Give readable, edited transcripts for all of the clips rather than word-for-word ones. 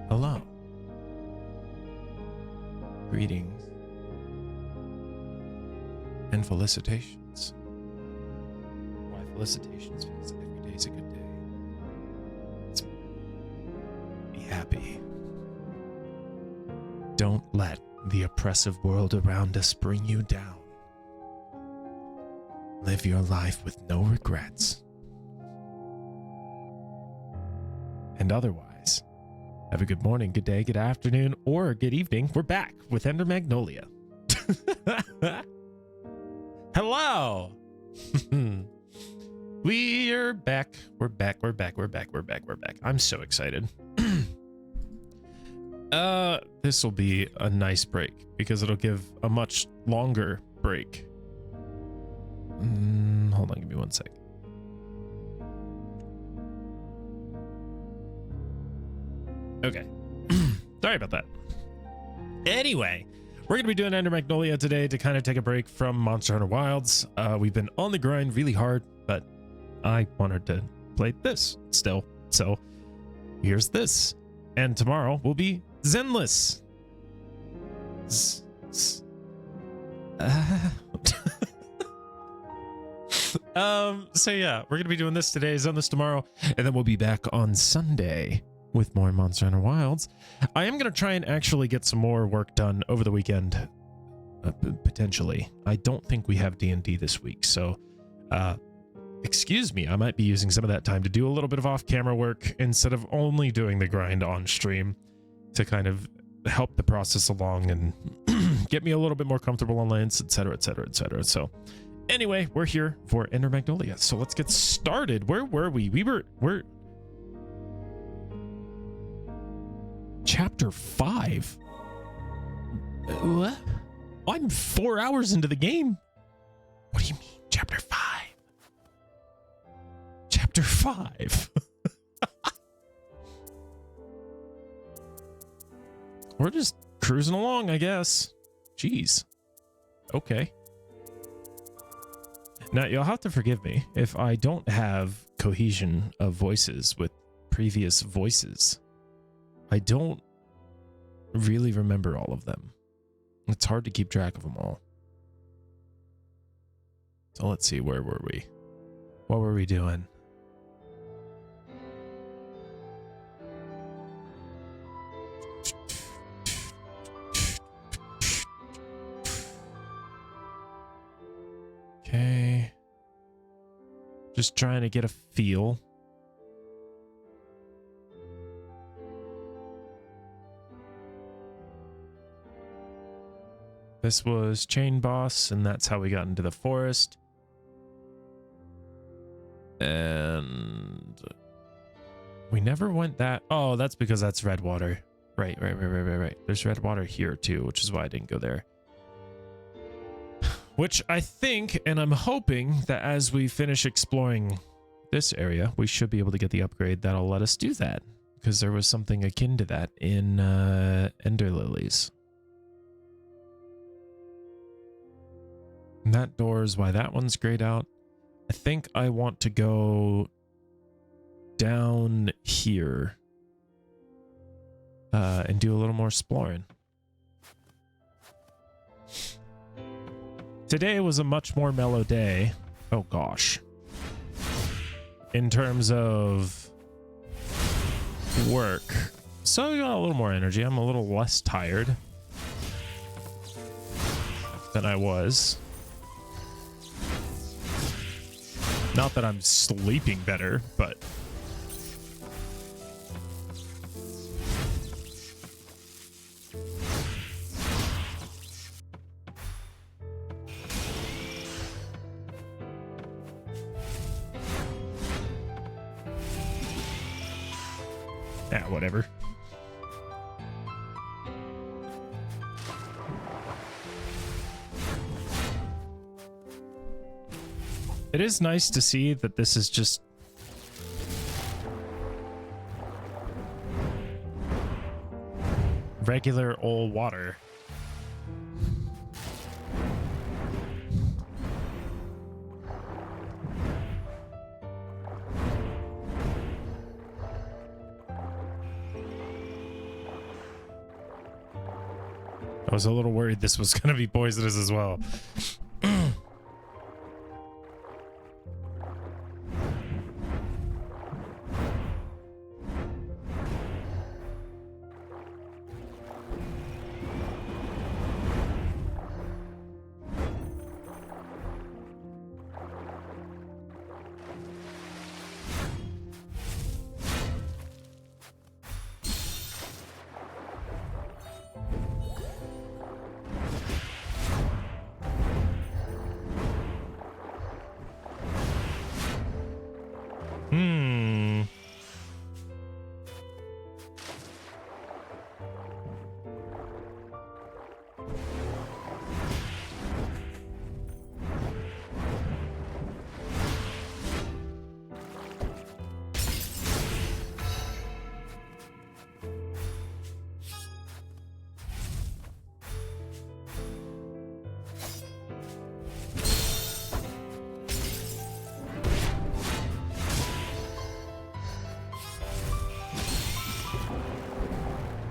Hello. Greetings. And felicitations. Why felicitations? Because every day is a good day. Be happy. Don't let the oppressive world around us bring you down. Live your life with no regrets. And otherwise, have a good morning, good day, good afternoon, or good evening. We're back with Ender Magnolia. Hello. We're back. We're back. I'm so excited. This will be a nice break because it'll give a much longer break. Hold on, give me 1 sec. Okay. Sorry about that. Anyway, we're going to be doing Ender Magnolia today to kind of take a break from Monster Hunter Wilds. We've been on the grind really hard, but I wanted to play this still. So here's this. And tomorrow will be Zenless. So yeah, we're gonna be doing this today, Zenless tomorrow, and then we'll be back on Sunday with more Monster Hunter Wilds. I am gonna try and actually get some more work done over the weekend, potentially. I don't think we have D&D this week, so excuse me, I might be using some of that time to do a little bit of off-camera work instead of only doing the grind on stream to kind of help the process along and get me a little bit more comfortable on lands, etc, etc, etc. So anyway, we're here for Ender Magnolia, so let's get started. Where were we? We're chapter 5. What? I'm 4 hours into the game. What do you mean chapter 5? Chapter 5. We're just cruising along, I guess. Jeez. Okay. Now, you'll have to forgive me if I don't have cohesion of voices with previous voices. I don't really remember all of them. It's hard to keep track of them all. So let's see, where were we? What were we doing? Okay. Just trying to get a feel. This was Chain Boss, and that's how we got into the forest. And we never went that. Oh, that's because that's red water. Right. There's red water here too, which is why I didn't go there. Which I think, and I'm hoping that as we finish exploring this area, we should be able to get the upgrade that'll let us do that. Because there was something akin to that in Ender Lilies. And that door is why that one's grayed out. I think I want to go down here and do a little more exploring. Today was a much more mellow day. Oh gosh. In terms of work. So I got a little more energy. I'm a little less tired than I was. Not that I'm sleeping better, but yeah, whatever. It is nice to see that this is just regular old water. was a little worried this was going to be poisonous as well.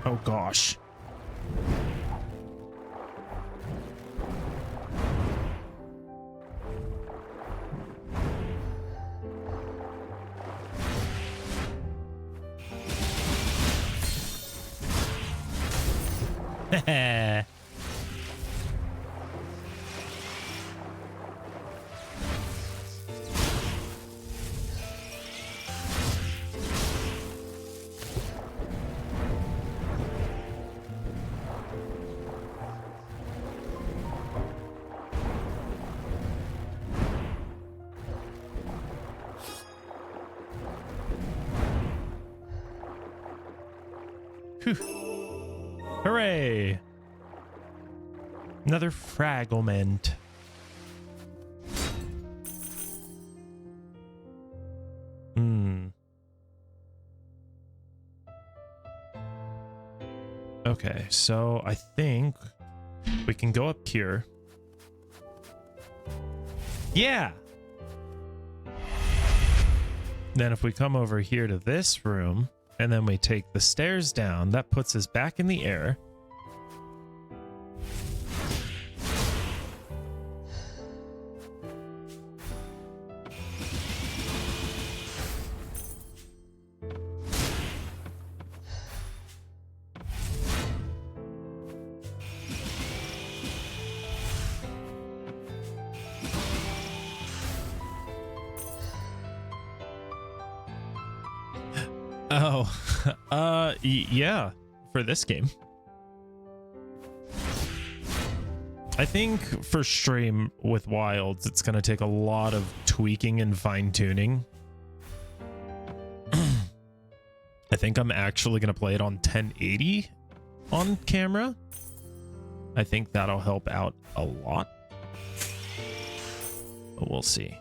Oh gosh. Whew. Hooray! Another fragment. Okay, so I think we can go up here. Yeah! Then if we come over here to this room, and then we take the stairs down, that puts us back in the air. Oh, yeah, for this game. I think for stream with Wilds, it's going to take a lot of tweaking and fine tuning. I think I'm actually going to play it on 1080 on camera. I think that'll help out a lot, but we'll see.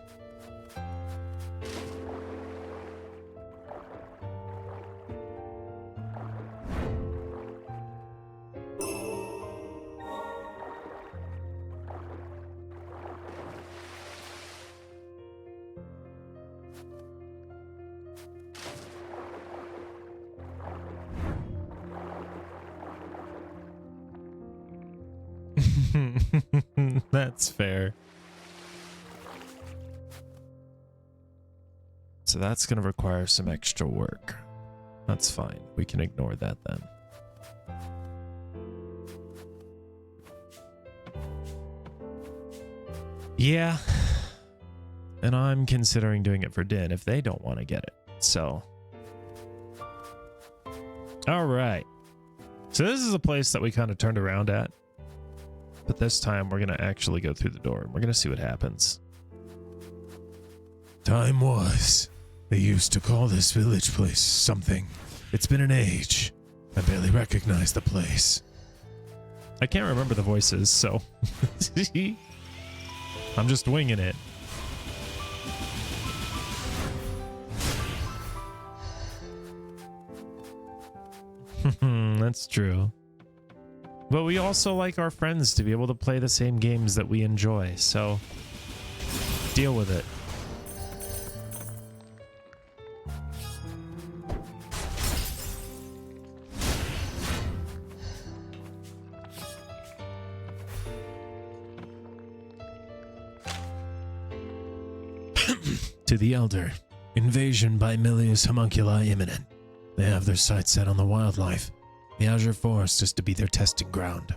That's fair. So that's going to require some extra work. That's fine. We can ignore that then. Yeah. And I'm considering doing it for Din if they don't want to get it. So. All right. So this is a place that we kind of turned around at. But this time we're going to actually go through the door and we're going to see what happens. Time was. They used to call this village place something. It's been an age. I barely recognize the place. I can't remember the voices, so I'm just winging it. That's true. But we also like our friends to be able to play the same games that we enjoy, so deal with it. To the Elder. Invasion by Milius homunculi imminent. They have their sights set on the wildlife. The Azure Forest is to be their testing ground.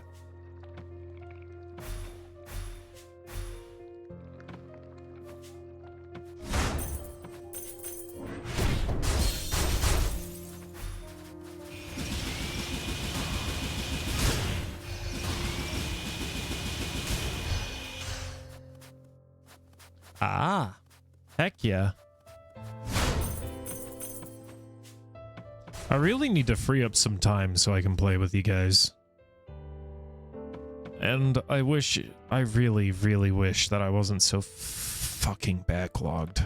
Ah, heck yeah. I really need to free up some time so I can play with you guys. And I really, really wish that I wasn't so fucking backlogged.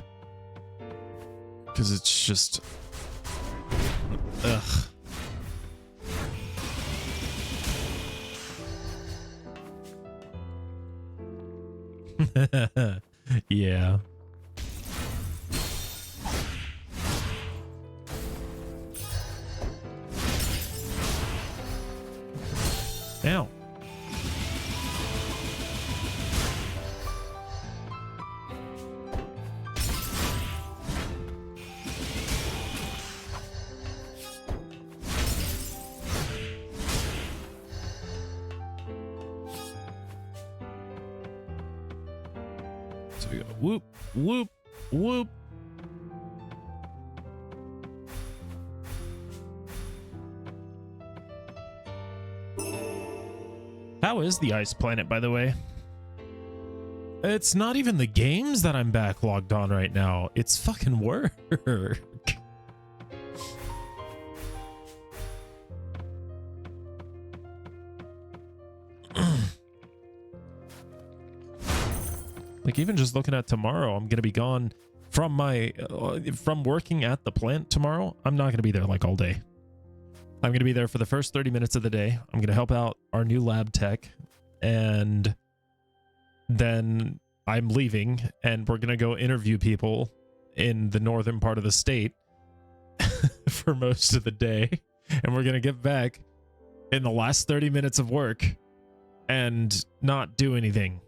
Because it's just... Ugh. Yeah. Ow. So we go whoop, whoop, whoop. How is the ice planet, by the way? It's not even the games that I'm backlogged on right now. It's fucking work. Like, even just looking at tomorrow, I'm gonna be gone from my from working at the plant tomorrow. I'm not gonna be there like all day. I'm gonna be there for the first 30 minutes of the day. I'm gonna help out our new lab tech, and then I'm leaving, and we're gonna go interview people in the northern part of the state for most of the day, and we're gonna get back in the last 30 minutes of work and not do anything,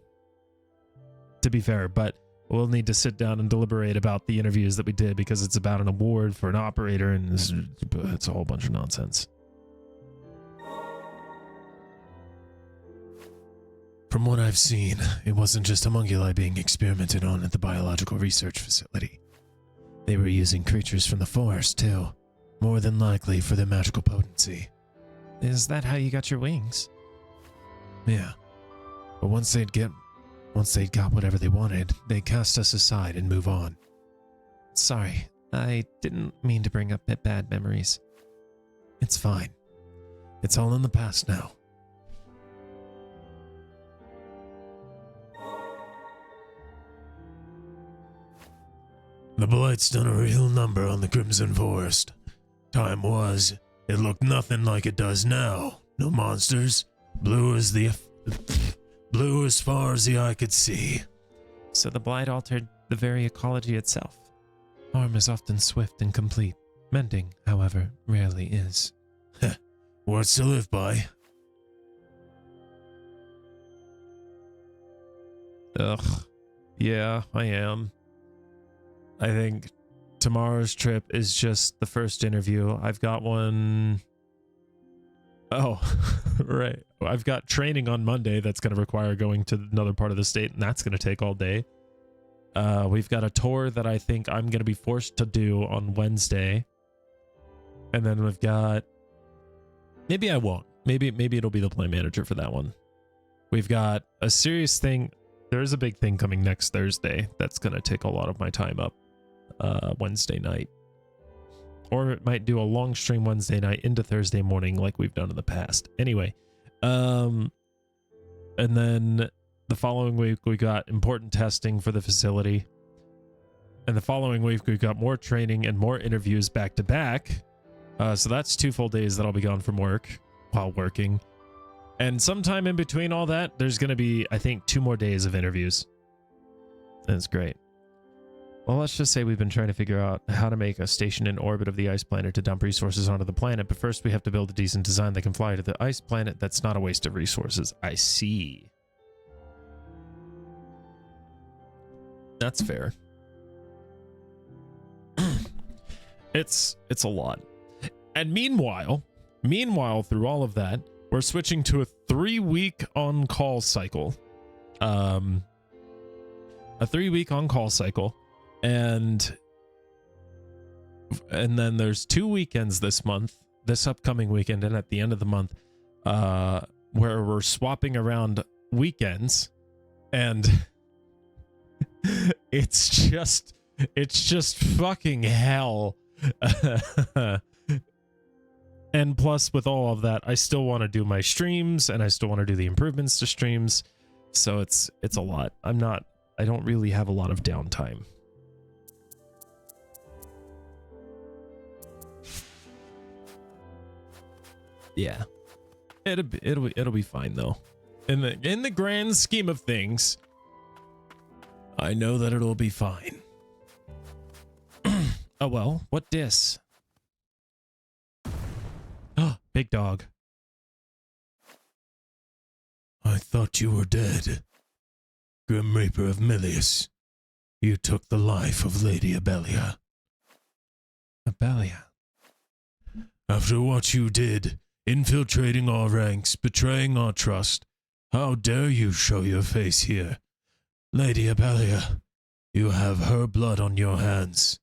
to be fair. But we'll need to sit down and deliberate about the interviews that we did, because it's about an award for an operator, and it's a whole bunch of nonsense. From what I've seen, it wasn't just homunculi being experimented on at the biological research facility. They were using creatures from the forest, too. More than likely for their magical potency. Is that how you got your wings? Yeah. But once they'd got whatever they wanted, they cast us aside and move on. Sorry, I didn't mean to bring up bad memories. It's fine. It's all in the past now. The Blight's done a real number on the Crimson Forest. Time was, it looked nothing like it does now. No monsters, blue as far as the eye could see. So the Blight altered the very ecology itself. Harm is often swift and complete. Mending, however, rarely is. Words to live by. Ugh. Yeah, I am. I think tomorrow's trip is just the first interview. I've got one... Oh, right. I've got training on Monday that's going to require going to another part of the state, and that's going to take all day. We've got a tour that I think I'm going to be forced to do on Wednesday. And then we've got... Maybe I won't. Maybe it'll be the plant manager for that one. We've got a serious thing. There's a big thing coming next Thursday that's going to take a lot of my time up Wednesday night. Or it might do a long stream Wednesday night into Thursday morning like we've done in the past. Anyway, and then the following week we got important testing for the facility. And the following week we got more training and more interviews back to back. So that's 2 full days that I'll be gone from work while working. And sometime in between all that, there's going to be, I think, 2 more days of interviews. That's great. Well, let's just say we've been trying to figure out how to make a station in orbit of the ice planet to dump resources onto the planet, but first we have to build a decent design that can fly to the ice planet that's not a waste of resources. I see. That's fair. It's a lot. And meanwhile, through all of that, we're switching to a 3-week on-call cycle. A 3-week on-call cycle, and then there's 2 weekends this month, this upcoming weekend, and at the end of the month, where we're swapping around weekends, and it's just fucking hell. And plus, with all of that, I still want to do my streams, and I still want to do the improvements to streams. So it's a lot. I don't really have a lot of downtime. Yeah. It'll be fine though. In the grand scheme of things, I know that it'll be fine. Oh well, what dis? Oh, big dog. I thought you were dead. Grim Reaper of Milius. You took the life of Lady Abelia. Abelia? After what you did, infiltrating our ranks, betraying our trust, how dare you show your face here? Lady Abelia, you have her blood on your hands,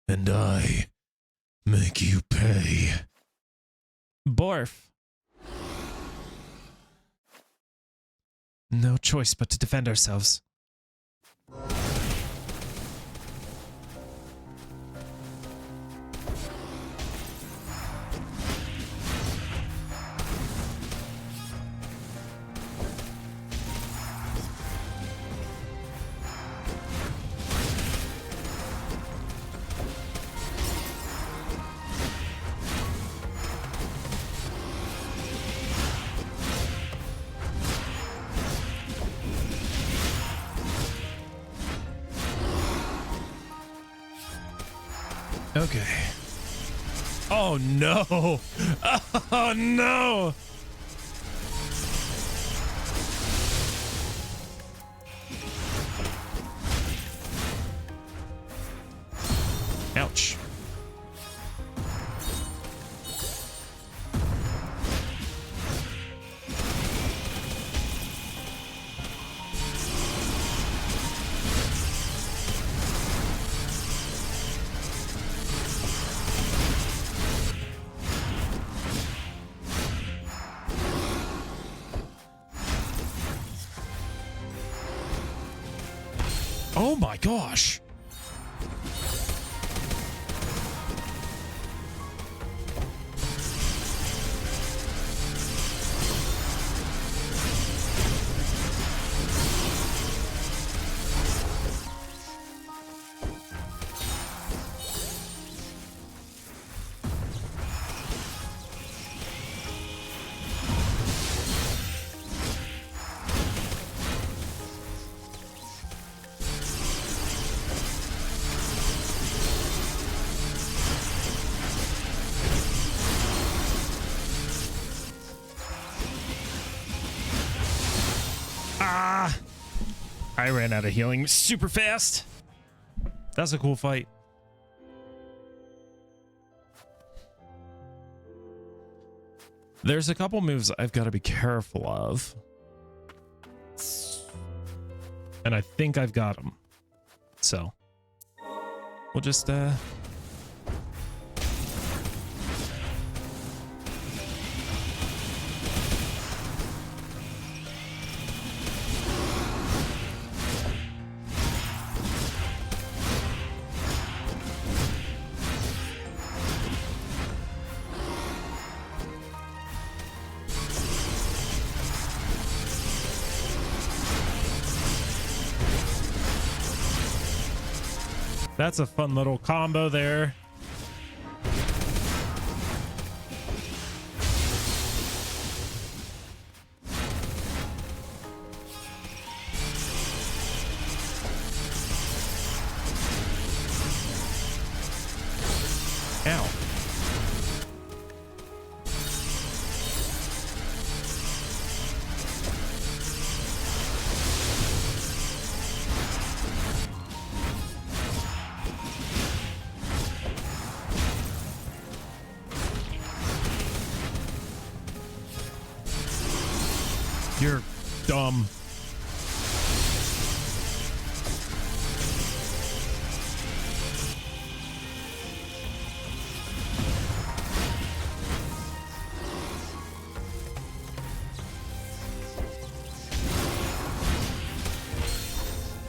and I make you pay. Barf. No choice but to defend ourselves. Okay. Oh no! Oh no! Ouch. Oh my gosh. I ran out of healing super fast. That's a cool fight. There's a couple moves I've got to be careful of. And I think I've got them. So we'll just that's a fun little combo there. Ow. You're dumb.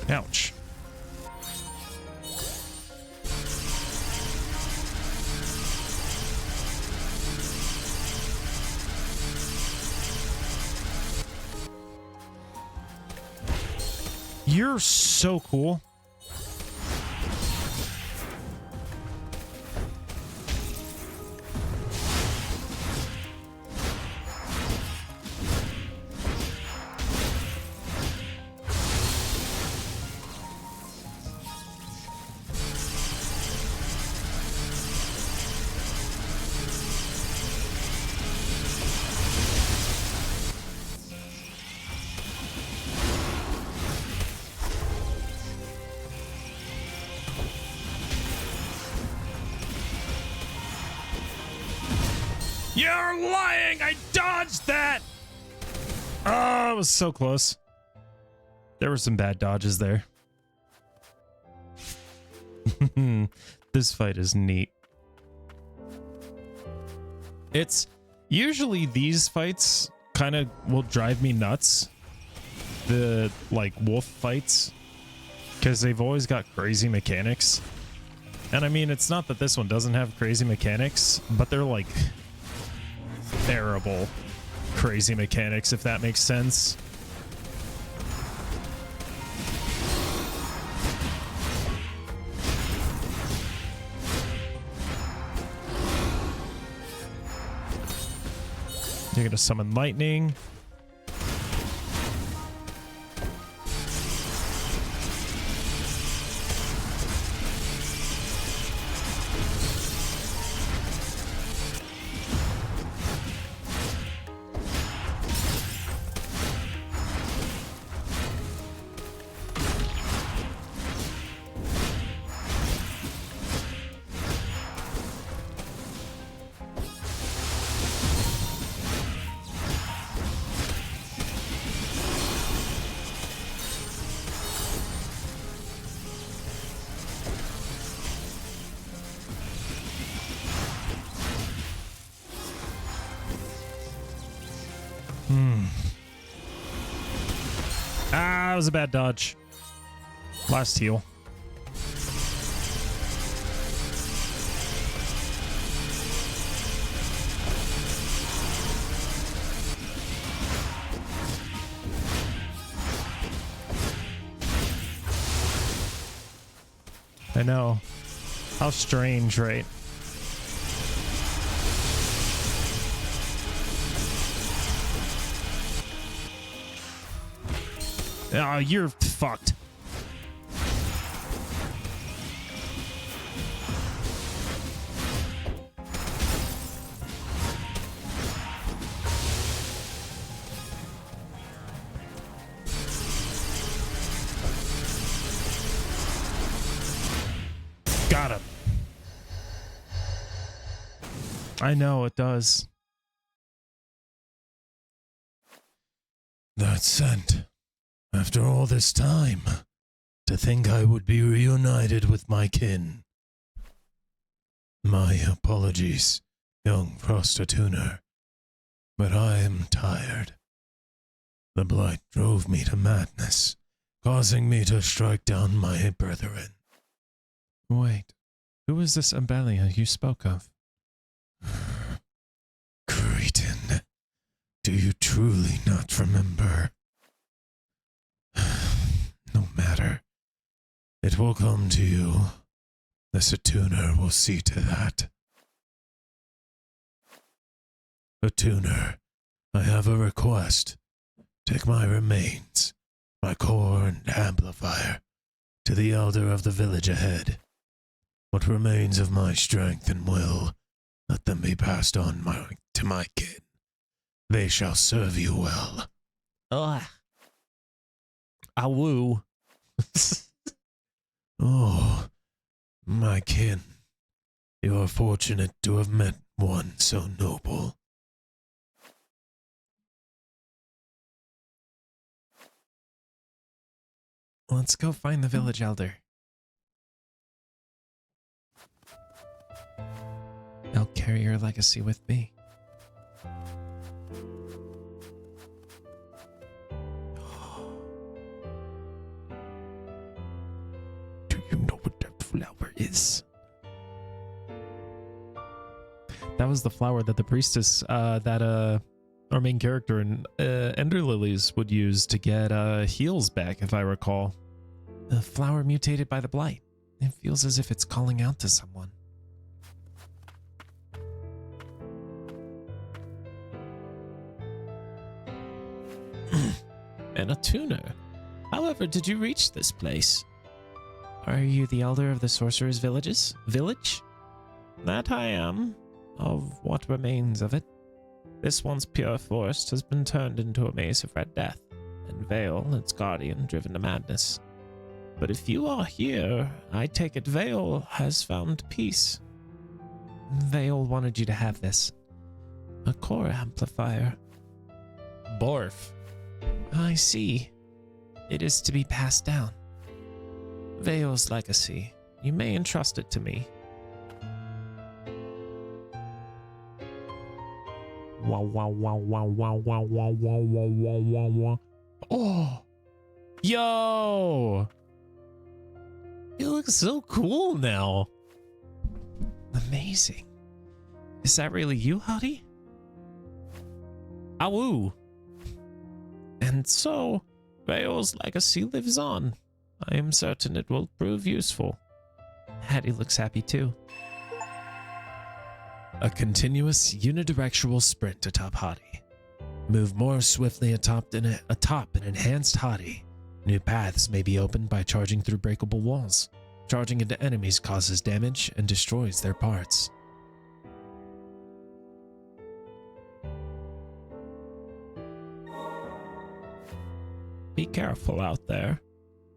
Ouch. You're so cool. You're lying! I dodged that! Oh, it was so close. There were some bad dodges there. This fight is neat. It's usually these fights kind of will drive me nuts. The like wolf fights, because they've always got crazy mechanics. And I mean, it's not that this one doesn't have crazy mechanics, but they're like terrible crazy mechanics, if that makes sense. You're gonna summon lightning. Ah, that was a bad dodge. Last heal. I know. How strange, right? Oh, you're fucked. Got him. I know, it does. That scent. After all this time, to think I would be reunited with my kin. My apologies, young Frostatuner, but I am tired. The blight drove me to madness, causing me to strike down my brethren. Wait, who is this Ambelia you spoke of? Cretin, do you truly not remember? No matter. It will come to you. The Satuner will see to that. Satuner, I have a request. Take my remains, my core and amplifier, to the elder of the village ahead. What remains of my strength and will, let them be passed on to my kin. They shall serve you well. Ugh. Awoo. Oh, my kin, you are fortunate to have met one so noble. Let's go find the village elder. I'll carry your legacy with me. Do you know what that flower is? That was the flower that the priestess, our main character in Ender Lilies would use to get heals back, if I recall. The flower mutated by the blight. It feels as if it's calling out to someone. And a tuner. However, did you reach this place? Are you the elder of the sorcerer's village? That I am, of what remains of it. This once pure forest has been turned into a maze of red death, and Vale, its guardian, driven to madness. But if you are here, I take it Vale has found peace. Vale wanted you to have this. A core amplifier. Borf. I see. It is to be passed down. Vale's legacy. You may entrust it to me. Wow, wow, wow, wow, wow, wow, wow, wow, wow, wow, wow, wow. Oh! Yo! You look so cool now. Amazing. Is that really you, Hottie? Awoo! And so, Vale's legacy lives on. I am certain it will prove useful. Hattie looks happy too. A continuous unidirectional sprint atop Hottie. Move more swiftly atop an enhanced Hottie. New paths may be opened by charging through breakable walls. Charging into enemies causes damage and destroys their parts. Be careful out there.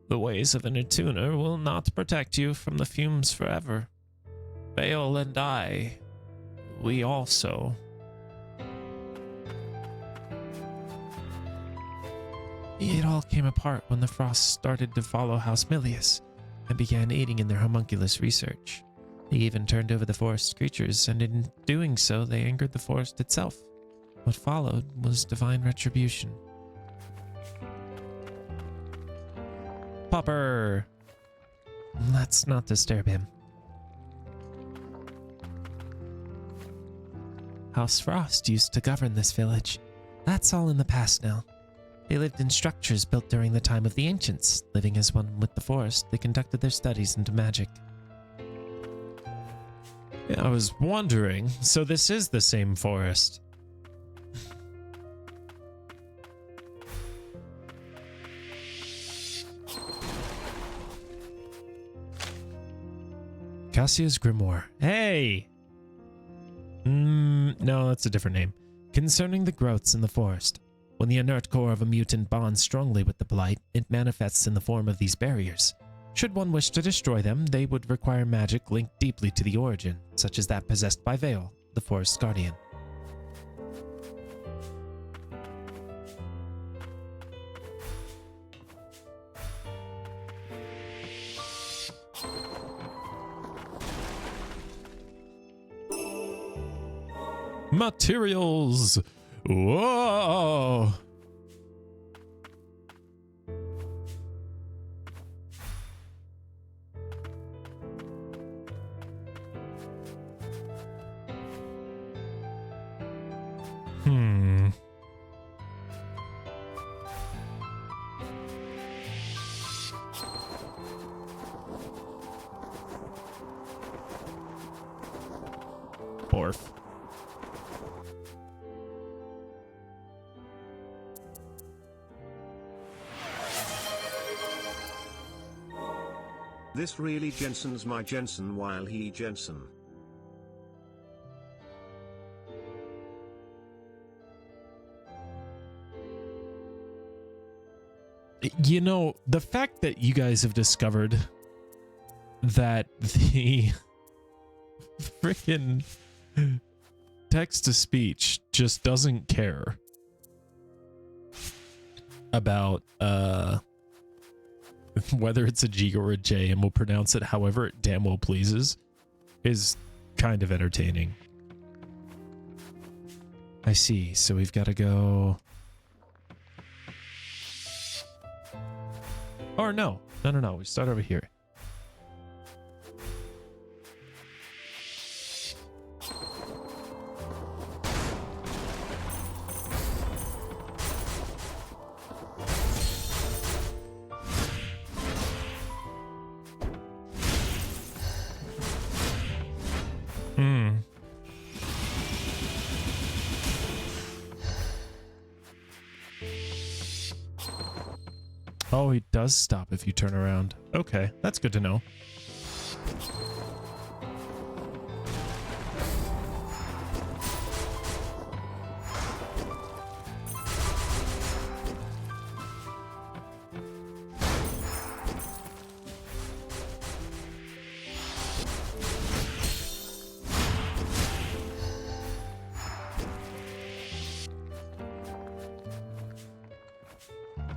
The ways of an attuner will not protect you from the fumes forever. Vale and I, we also. It all came apart when the frost started to follow House Milius and began aiding in their homunculus research. They even turned over the forest creatures, and in doing so, they angered the forest itself. What followed was divine retribution. Popper! Let's not disturb him. House Frost used to govern this village. That's all in the past now. They lived in structures built during the time of the ancients. Living as one with the forest, they conducted their studies into magic. Yeah, I was wondering, so this is the same forest. Cassia's Grimoire. Hey! No, that's a different name. Concerning the growths in the forest. When the inert core of a mutant bonds strongly with the blight, it manifests in the form of these barriers. Should one wish to destroy them, they would require magic linked deeply to the origin, such as that possessed by Vale, the forest's guardian. Materials! Whoa! Borf. This really Jensen's my Jensen while he Jensen. You know, the fact that you guys have discovered that the freaking text-to-speech just doesn't care about whether it's a G or a J, and will pronounce it however it damn well pleases, is kind of entertaining. I see. So we've got to go... Or no. No. We start over here. Oh, he does stop if you turn around. Okay, that's good to know.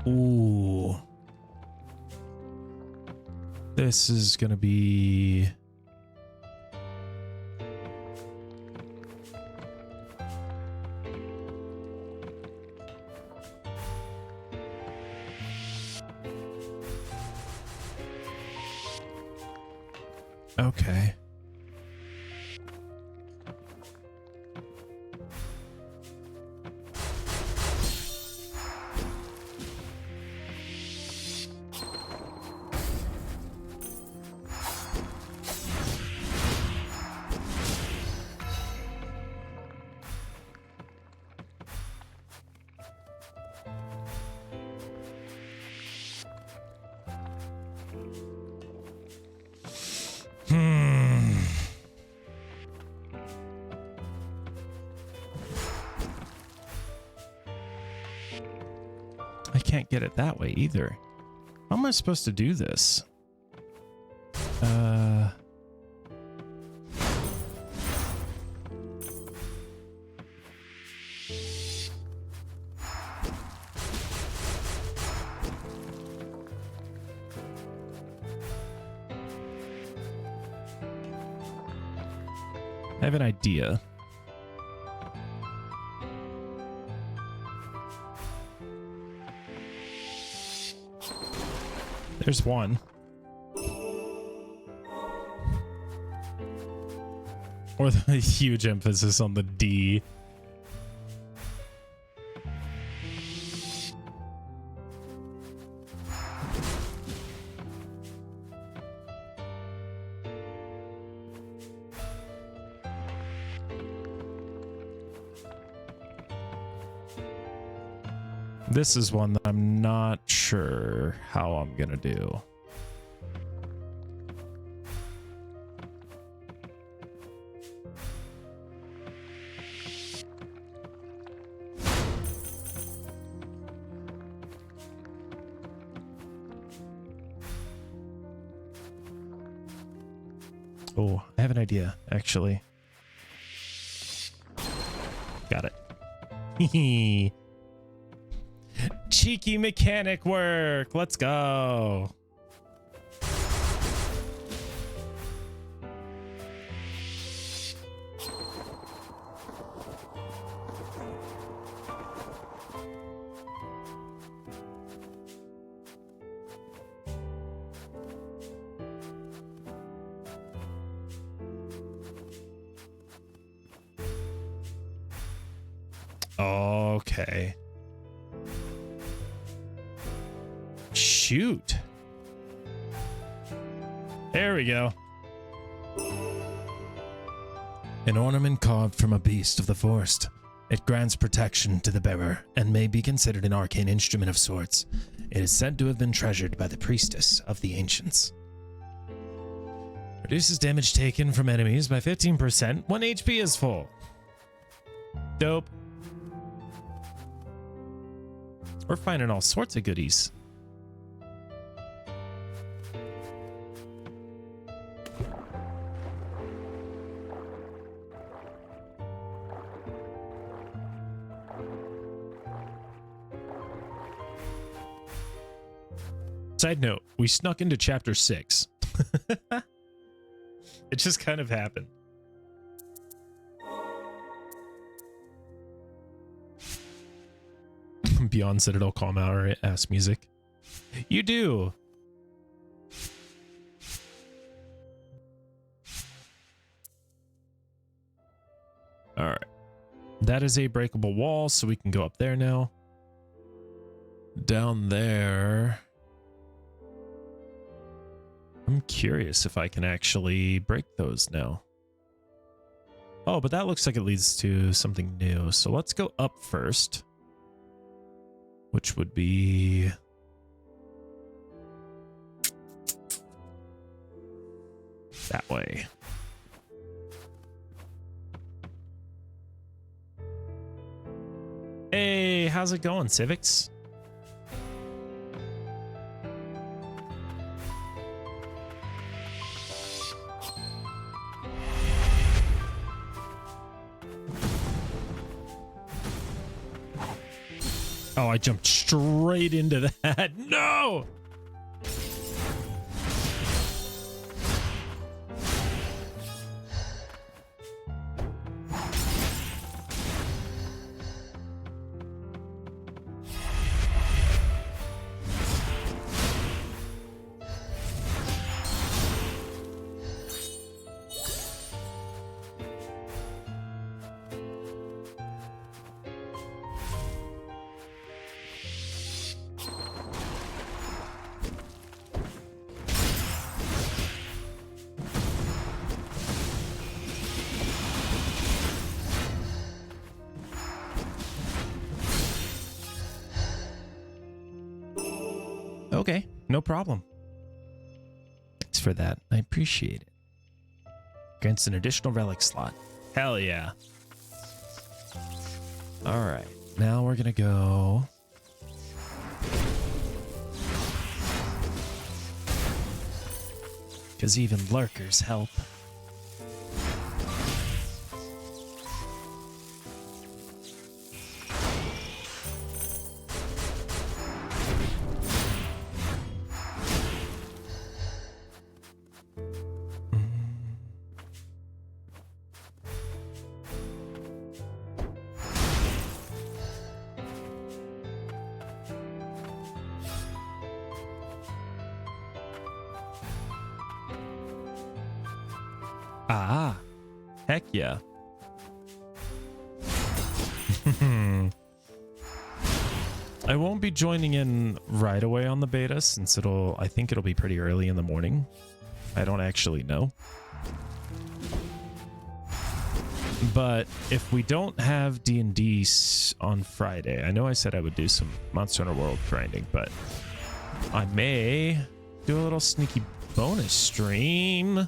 Ooh. This is gonna be... Okay. I can't get it that way either. How am I supposed to do this? I have an idea. There's one. Or the huge emphasis on the D. This is one that I'm not sure how I'm gonna do. Oh, I have an idea, actually. Got it. Cheeky mechanic work. Let's go. Okay. Shoot. There we go. An ornament carved from a beast of the forest. It grants protection to the bearer and may be considered an arcane instrument of sorts. It is said to have been treasured by the priestess of the ancients. Reduces damage taken from enemies by 15% when HP is full. Dope. We're finding all sorts of goodies. Side note, We snuck into chapter 6. It just kind of happened. Beyond Citadel Calm Hour ass music. You do. All right. That is a breakable wall, so we can go up there now. Down there. I'm curious if I can actually break those now. Oh, but that looks like it leads to something new. So let's go up first. Which would be... that way. Hey, how's it going, Civics? Oh, I jumped straight into that. No! Okay, no problem. Thanks for that. I appreciate it. Grants an additional relic slot. Hell yeah. All right, now we're gonna go. Because even lurkers help. Ah, heck yeah. I won't be joining in right away on the beta since I think it'll be pretty early in the morning. I don't actually know. But if we don't have D&D on Friday, I know I said I would do some Monster Hunter World grinding, but I may do a little sneaky bonus stream.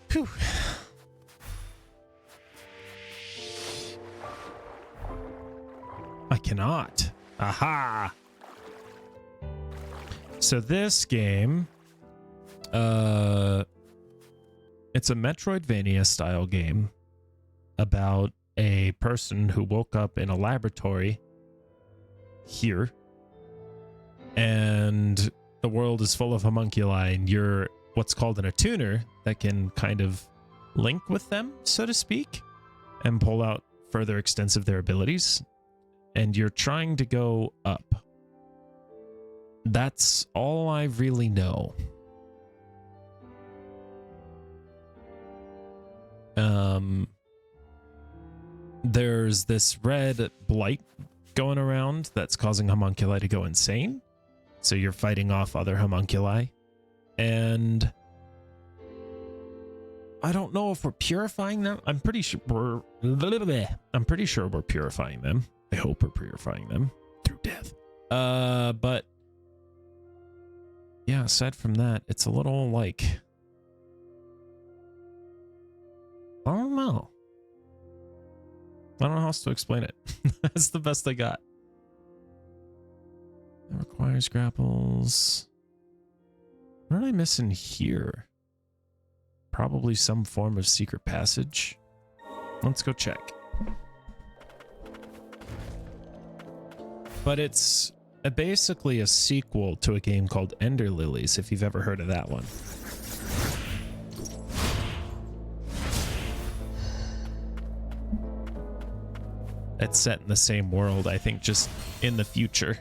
Phew. I cannot. Aha. So this game, it's a Metroidvania style game about a person who woke up in a laboratory here, and the world is full of homunculi, and you're what's called an attuner that can kind of link with them, so to speak, and pull out further extents of their abilities. And you're trying to go up. That's all I really know. There's this red blight going around that's causing homunculi to go insane. So you're fighting off other homunculi. And I don't know if we're purifying them. I'm pretty sure we're purifying them. I hope we're purifying them through death. But yeah, aside from that, it's a little like, I don't know. I don't know how else to explain it. That's the best I got. That requires grapples. What did I miss in here? Probably some form of secret passage. Let's go check. But it's basically a sequel to a game called Ender Lilies, if you've ever heard of that one. It's set in the same world, I think, just in the future.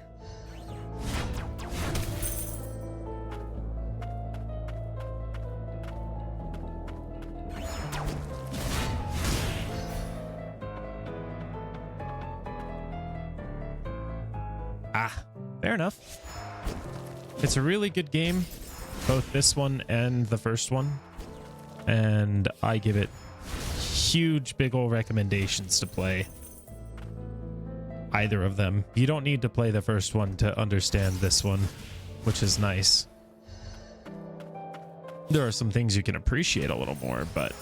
Ah, fair enough. It's a really good game, both this one and the first one, and I give it huge big ol' recommendations to play either of them. You don't need to play the first one to understand this one, which is nice. There are some things you can appreciate a little more, but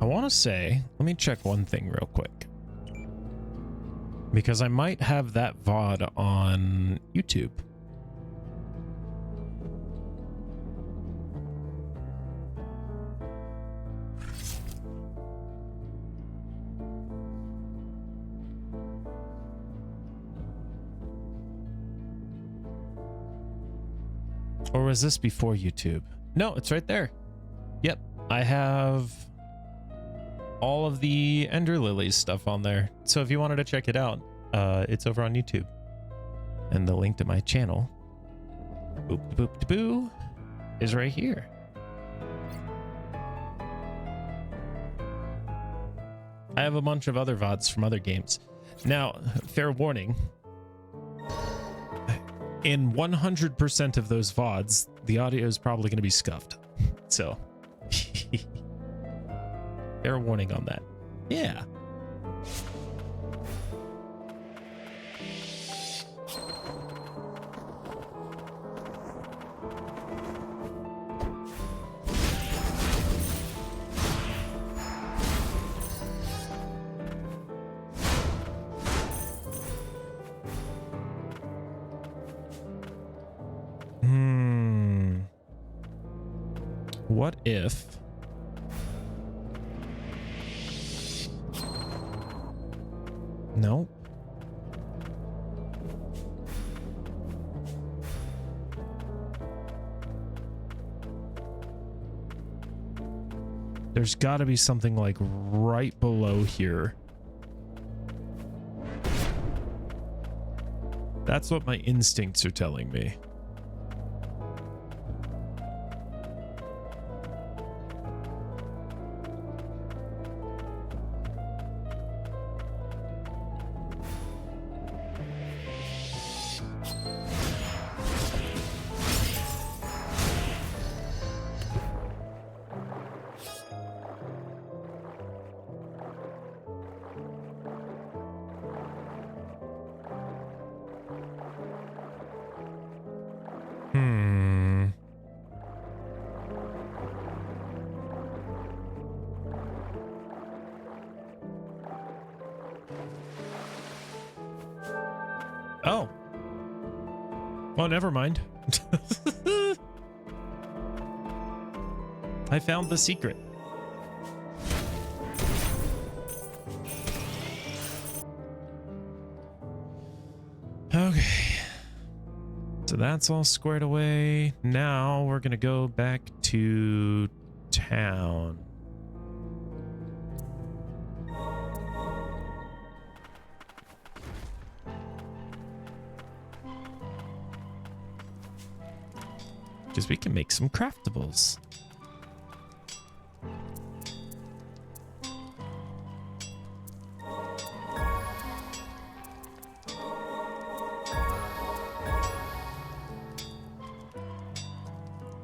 I want to say, let me check one thing real quick, because I might have that VOD on YouTube. Or was this before YouTube? No, it's right there. Yep, I have all of the Ender Lilies stuff on there. So if you wanted to check it out, it's over on YouTube. And the link to my channel, boop boop de boo, is right here. I have a bunch of other VODs from other games. Now, fair warning, in 100% of those VODs, the audio is probably going to be scuffed. So, fair warning on that. Yeah. What if no? There's got to be something like right below here. That's what my instincts are telling me. Oh. Oh, never mind. I found the secret. Okay. So that's all squared away. Now we're gonna go back to town. Because we can make some craftables.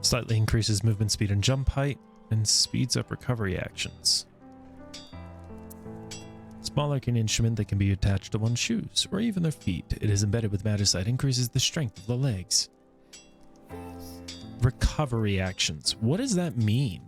Slightly increases movement speed and jump height, and speeds up recovery actions. Small arcane instrument that can be attached to one's shoes or even their feet. It is embedded with magicite, increases the strength of the legs. Recovery actions. What does that mean?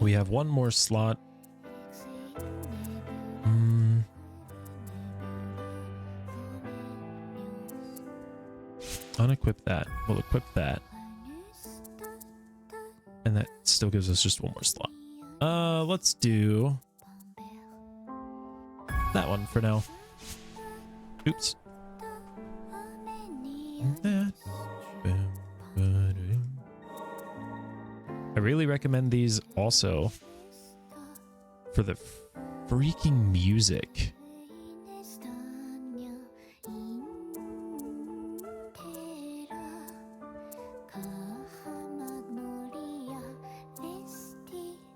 We have one more slot. Unequip that. We'll equip that. And that still gives us just one more slot. Let's do that one for now. Oops. I really recommend these also for the freaking music.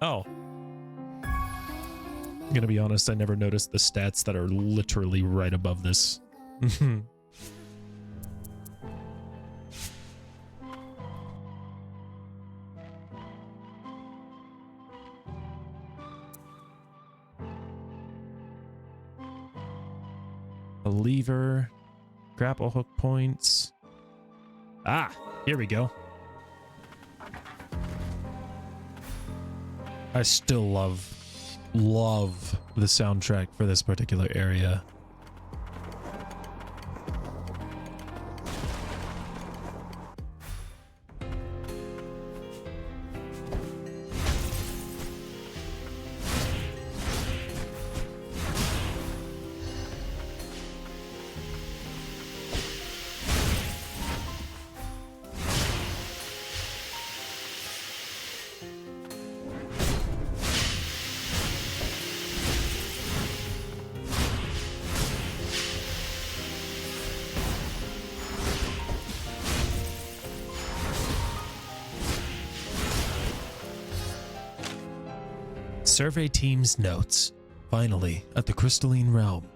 Oh. I'm gonna be honest, I never noticed the stats that are literally right above this. A lever, grapple hook points. Ah, here we go. I still love the soundtrack for this particular area. Survey team's notes. Finally, at the crystalline realm.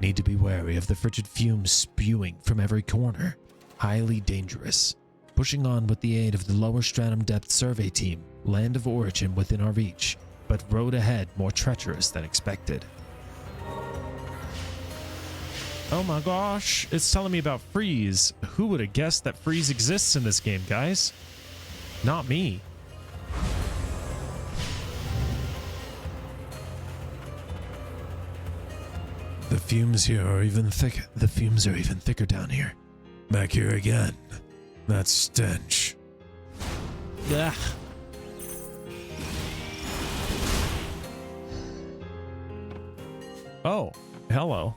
Need to be wary of the frigid fumes spewing from every corner. Highly dangerous. Pushing on with the aid of the lower stratum depth survey team. Land of origin within our reach, but road ahead more treacherous than expected. Oh my gosh, it's telling me about freeze. Who would have guessed that freeze exists in this game, guys? Not me. The fumes here are even thicker. The fumes are even thicker down here. Back here again. That stench. Ugh. Oh, hello.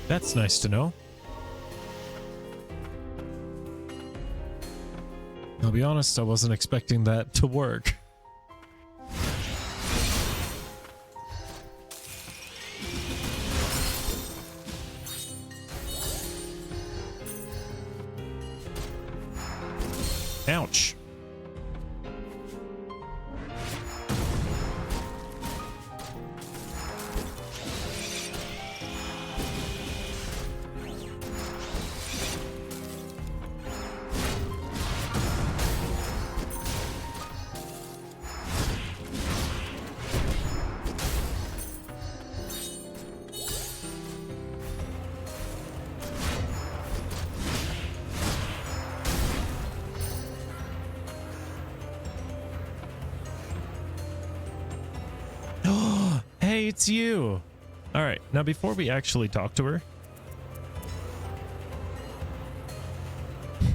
That's nice to know. I'll be honest, I wasn't expecting that to work. Ouch. Hey, it's you. All right, now before we actually talk to her,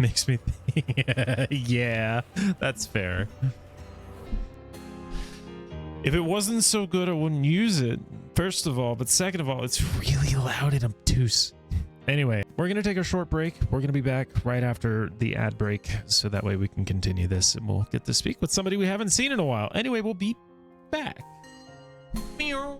makes me think, yeah, that's fair. If it wasn't so good, I wouldn't use it, first of all, but second of all, it's really loud and obtuse. Anyway, we're going to take a short break. We're going to be back right after the ad break, so that way we can continue this and we'll get to speak with somebody we haven't seen in a while. Anyway, we'll be back. Meow.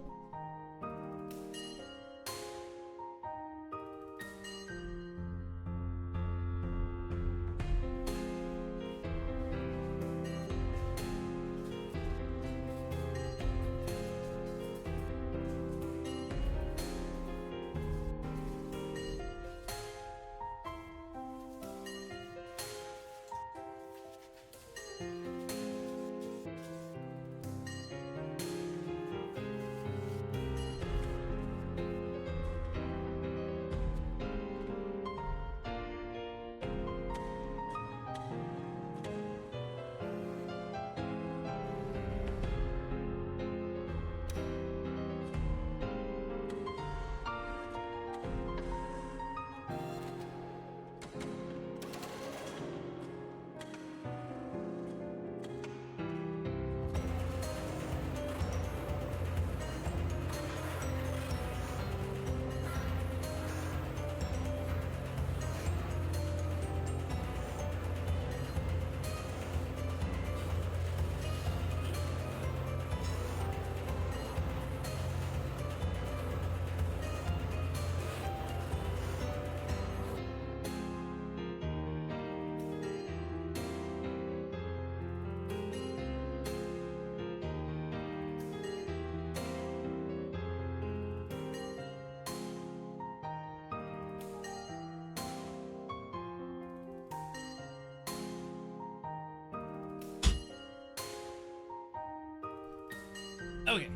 Okay.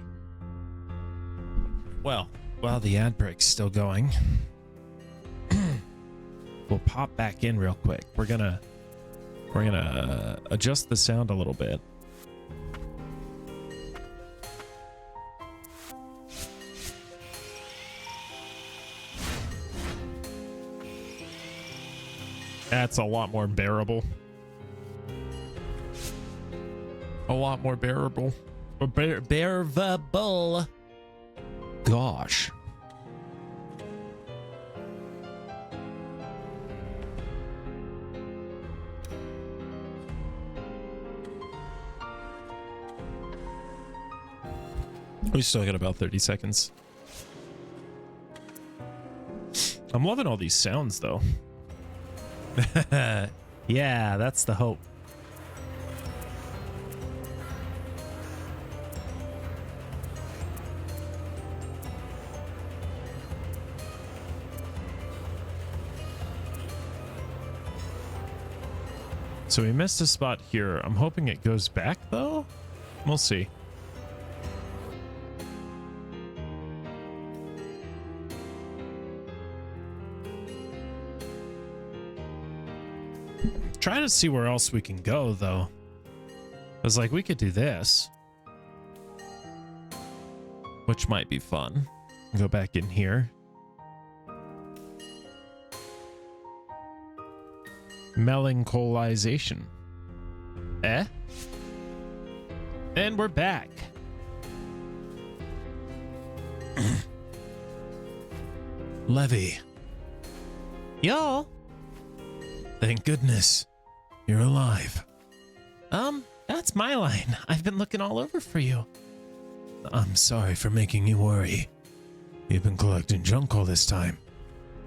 Well, while the ad break's still going, we'll pop back in real quick. We're gonna adjust the sound a little bit. That's a lot more bearable. A lot more bearable. Bearable. Gosh. We still got about 30 seconds. I'm loving all these sounds, though. Yeah, that's the hope. So we missed a spot here. I'm hoping it goes back, though. We'll see. Trying to see where else we can go, though. I was like, we could do this, which might be fun. Go back in here. Melancholization. Eh? And we're back. Levy, Yo. thank goodness. You're alive. That's my line. I've been looking all over for you. I'm sorry for making you worry. You've been collecting junk all this time.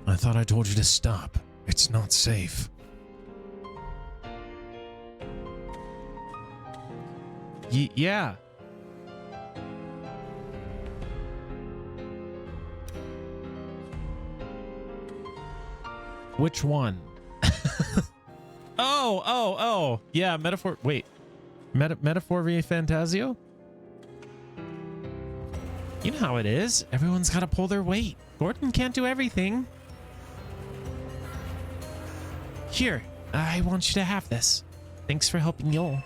I thought I told you to stop. It's not safe. Yeah. Which one? Oh. Yeah, metaphor. Wait. Metaphor via Fantasio? You know how it is. Everyone's got to pull their weight. Gordon can't do everything. Here, I want you to have this. Thanks for helping Yol.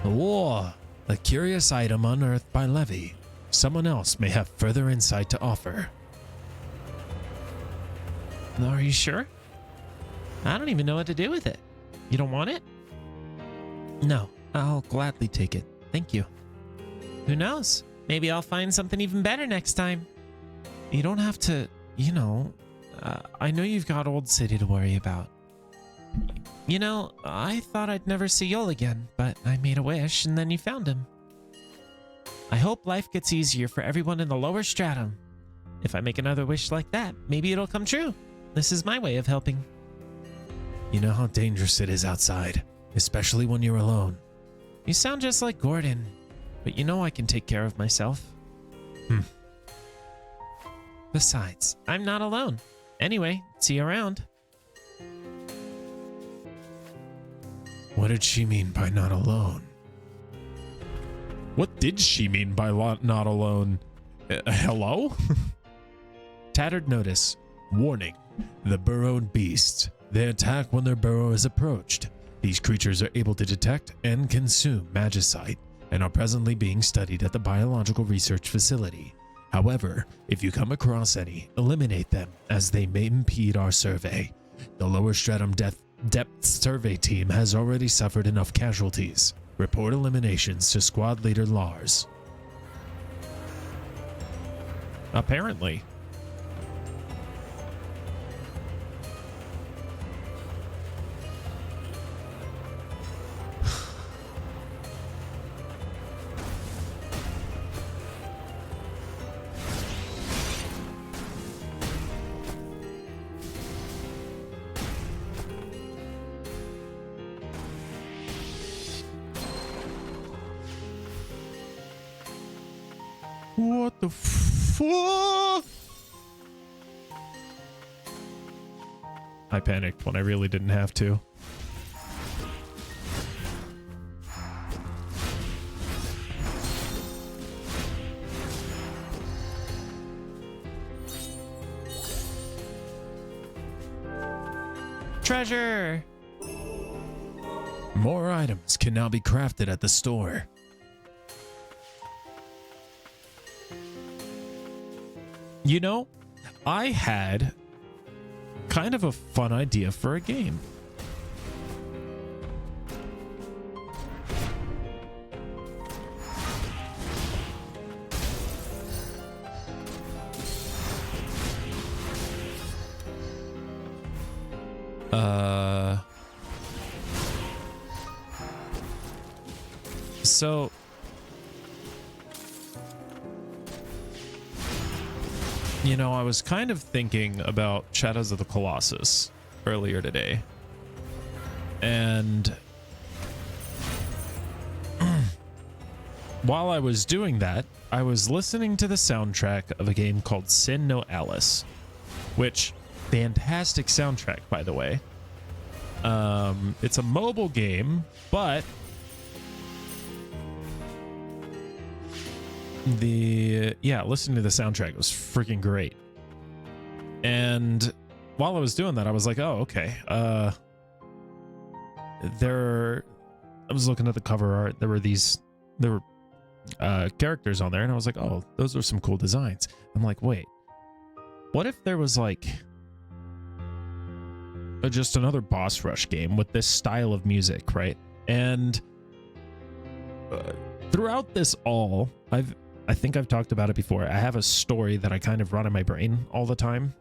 Whoa, a curious item unearthed by Levy. Someone else may have further insight to offer. Are you sure? I don't even know what to do with it. You don't want it? No, I'll gladly take it. Thank you. Who knows? Maybe I'll find something even better next time. You don't have to, I know you've got Old City to worry about. I thought I'd never see Yol again, but I made a wish and then you found him. I hope life gets easier for everyone in the lower stratum. If I make another wish like that, maybe it'll come true. This is my way of helping. You know how dangerous it is outside, especially when you're alone. You sound just like Gordon, but you know I can take care of myself. Besides, I'm not alone. Anyway, see you around. What did she mean by not alone? What did she mean by not alone? Hello? Tattered notice. Warning. The burrowed beasts. They attack when their burrow is approached. These creatures are able to detect and consume magicite and are presently being studied at the Biological Research Facility. However, if you come across any, eliminate them as they may impede our survey. The lower stratum depth survey team has already suffered enough casualties. Report eliminations to squad leader Lars. Apparently. What the fuck? I panicked when I really didn't have to. Treasure! More items can now be crafted at the store. I had kind of a fun idea for a game. So I was kind of thinking about Shadows of the Colossus earlier today. And while I was doing that, I was listening to the soundtrack of a game called Sin No Alice, which, fantastic soundtrack, by the way. It's a mobile game, but listening to the soundtrack was freaking great. And while I was doing that, I was like, oh, okay. I was looking at the cover art. There were characters on there, and I was like, oh, those are some cool designs. I'm like, wait, what if there was like just another boss rush game with this style of music, right? And throughout this all, I think I've talked about it before. I have a story that I kind of run in my brain all the time,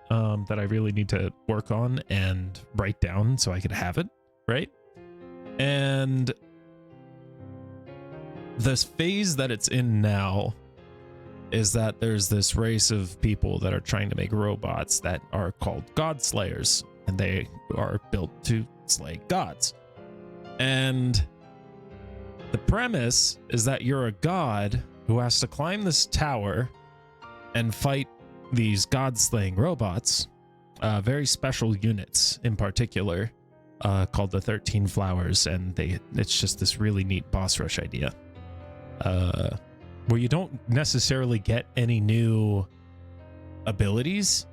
that I really need to work on and write down so I could have it, right? And this phase that it's in now is that there's this race of people that are trying to make robots that are called God Slayers, and they are built to slay gods. And the premise is that you're a god who has to climb this tower and fight these god-slaying robots, very special units in particular, called the 13 Flowers, and it's just this really neat boss rush idea, where you don't necessarily get any new abilities.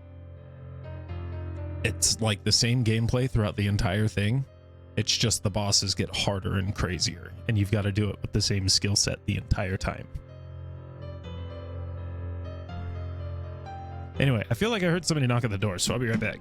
It's like the same gameplay throughout the entire thing. It's just the bosses get harder and crazier, and you've got to do it with the same skill set the entire time. Anyway, I feel like I heard somebody knock at the door, so I'll be right back.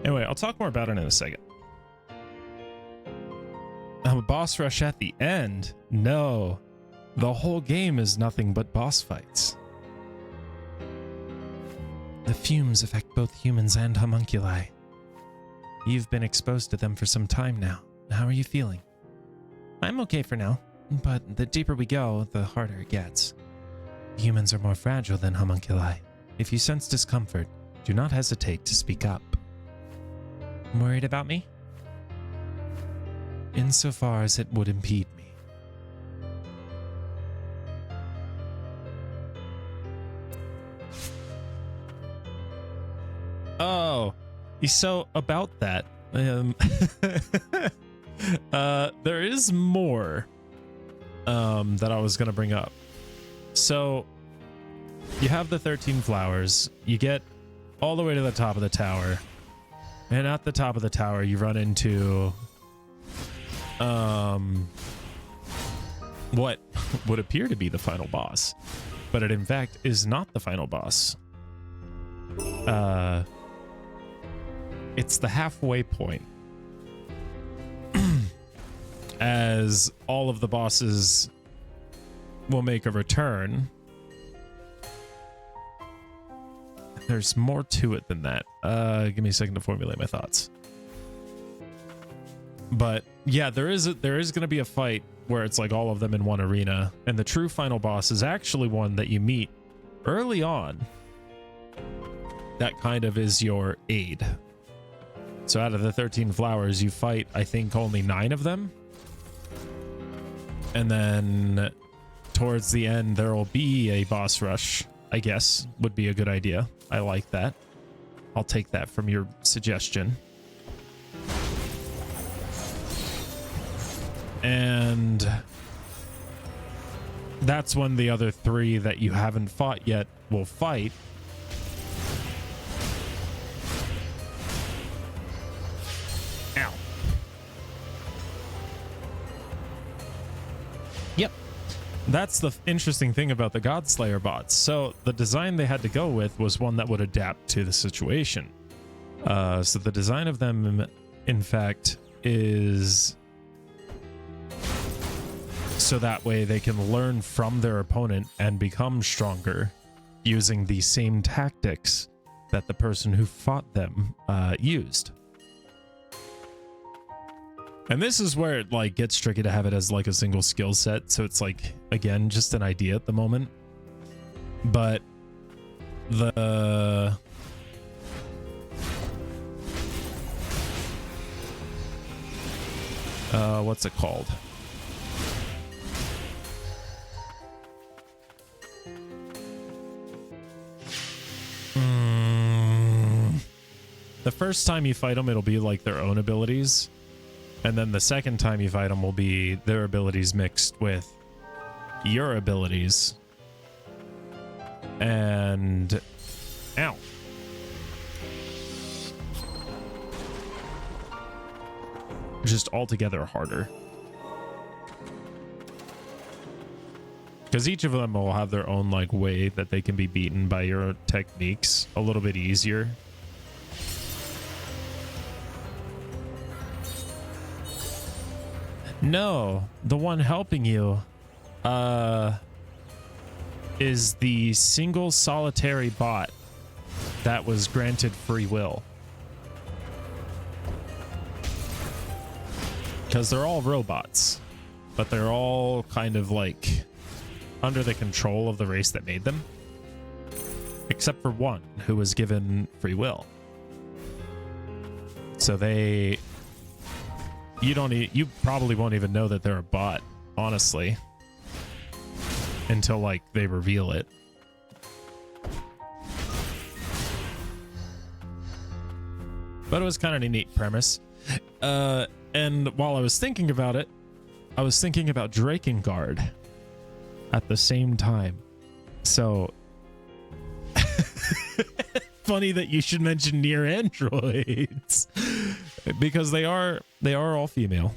Anyway, I'll talk more about it in a second. A boss rush at the end? No. The whole game is nothing but boss fights. The fumes affect both humans and homunculi. You've been exposed to them for some time now. How are you feeling? I'm okay for now, but the deeper we go, the harder it gets. Humans are more fragile than homunculi. If you sense discomfort, do not hesitate to speak up. Worried about me? Insofar as it would impede me. Oh, so about that, there is more that I was going to bring up. So you have the 13 flowers, you get all the way to the top of the tower, and at the top of the tower you run into what would appear to be the final boss, but it in fact is not the final boss. It's the halfway point. As all of the bosses will make a return. There's more to it than that. Give me a second to formulate my thoughts. But yeah, there is going to be a fight where it's like all of them in one arena, and the true final boss is actually one that you meet early on. That kind of is your aid. So out of the 13 flowers, you fight, I think, only 9 of them. And then towards the end, there will be a boss rush, I guess, would be a good idea. I like that. I'll take that from your suggestion. And that's when the other 3 that you haven't fought yet will fight. Ow. Yep. That's the interesting thing about the Godslayer bots. So the design they had to go with was one that would adapt to the situation. So the design of them, in fact, is so that way they can learn from their opponent and become stronger using the same tactics that the person who fought them used. And this is where it like gets tricky to have it as like a single skill set, so it's like, again, just an idea at the moment. But the What's it called? The first time you fight them, it'll be like their own abilities. And then the second time you fight them will be their abilities mixed with your abilities. And... Ow. Just altogether harder. Because each of them will have their own like way that they can be beaten by your techniques a little bit easier. No, the one helping you is the single solitary bot that was granted free will. Because they're all robots, but they're all kind of like under the control of the race that made them, except for one who was given free will. So they... You probably won't even know that they're a bot, honestly, until like they reveal it. But it was kind of a neat premise. And while I was thinking about it, I was thinking about Drakengard at the same time. So funny that you should mention near androids. Because they are all female.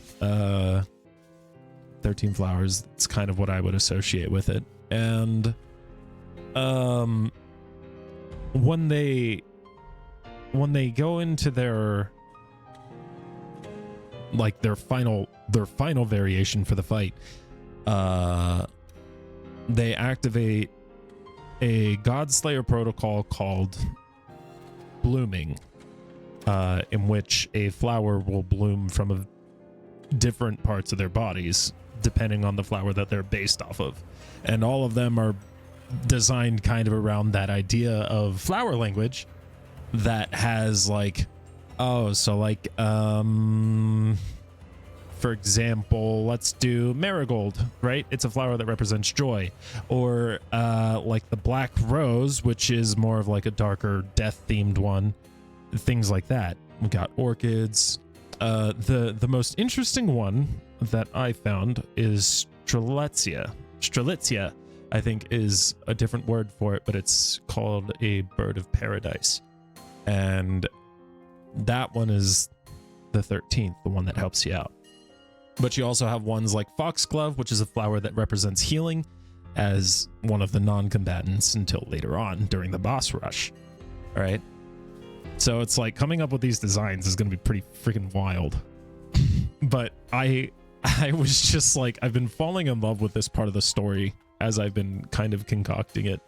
13 flowers, it's kind of what I would associate with it. And when they go into their like their final variation for the fight, they activate a Godslayer protocol called blooming. In which a flower will bloom from different parts of their bodies, depending on the flower that they're based off of. And all of them are designed kind of around that idea of flower language that has like, for example, let's do marigold, right? It's a flower that represents joy. Or like the black rose, which is more of like a darker death-themed one. Things like that. We got orchids. The most interesting one that I found is Strelitzia. Strelitzia, I think, is a different word for it, but it's called a bird of paradise. And that one is the 13th, the one that helps you out. But you also have ones like foxglove, which is a flower that represents healing, as one of the non-combatants until later on during the boss rush. All right. So it's like coming up with these designs is going to be pretty freaking wild. But I was just like, I've been falling in love with this part of the story as I've been kind of concocting it.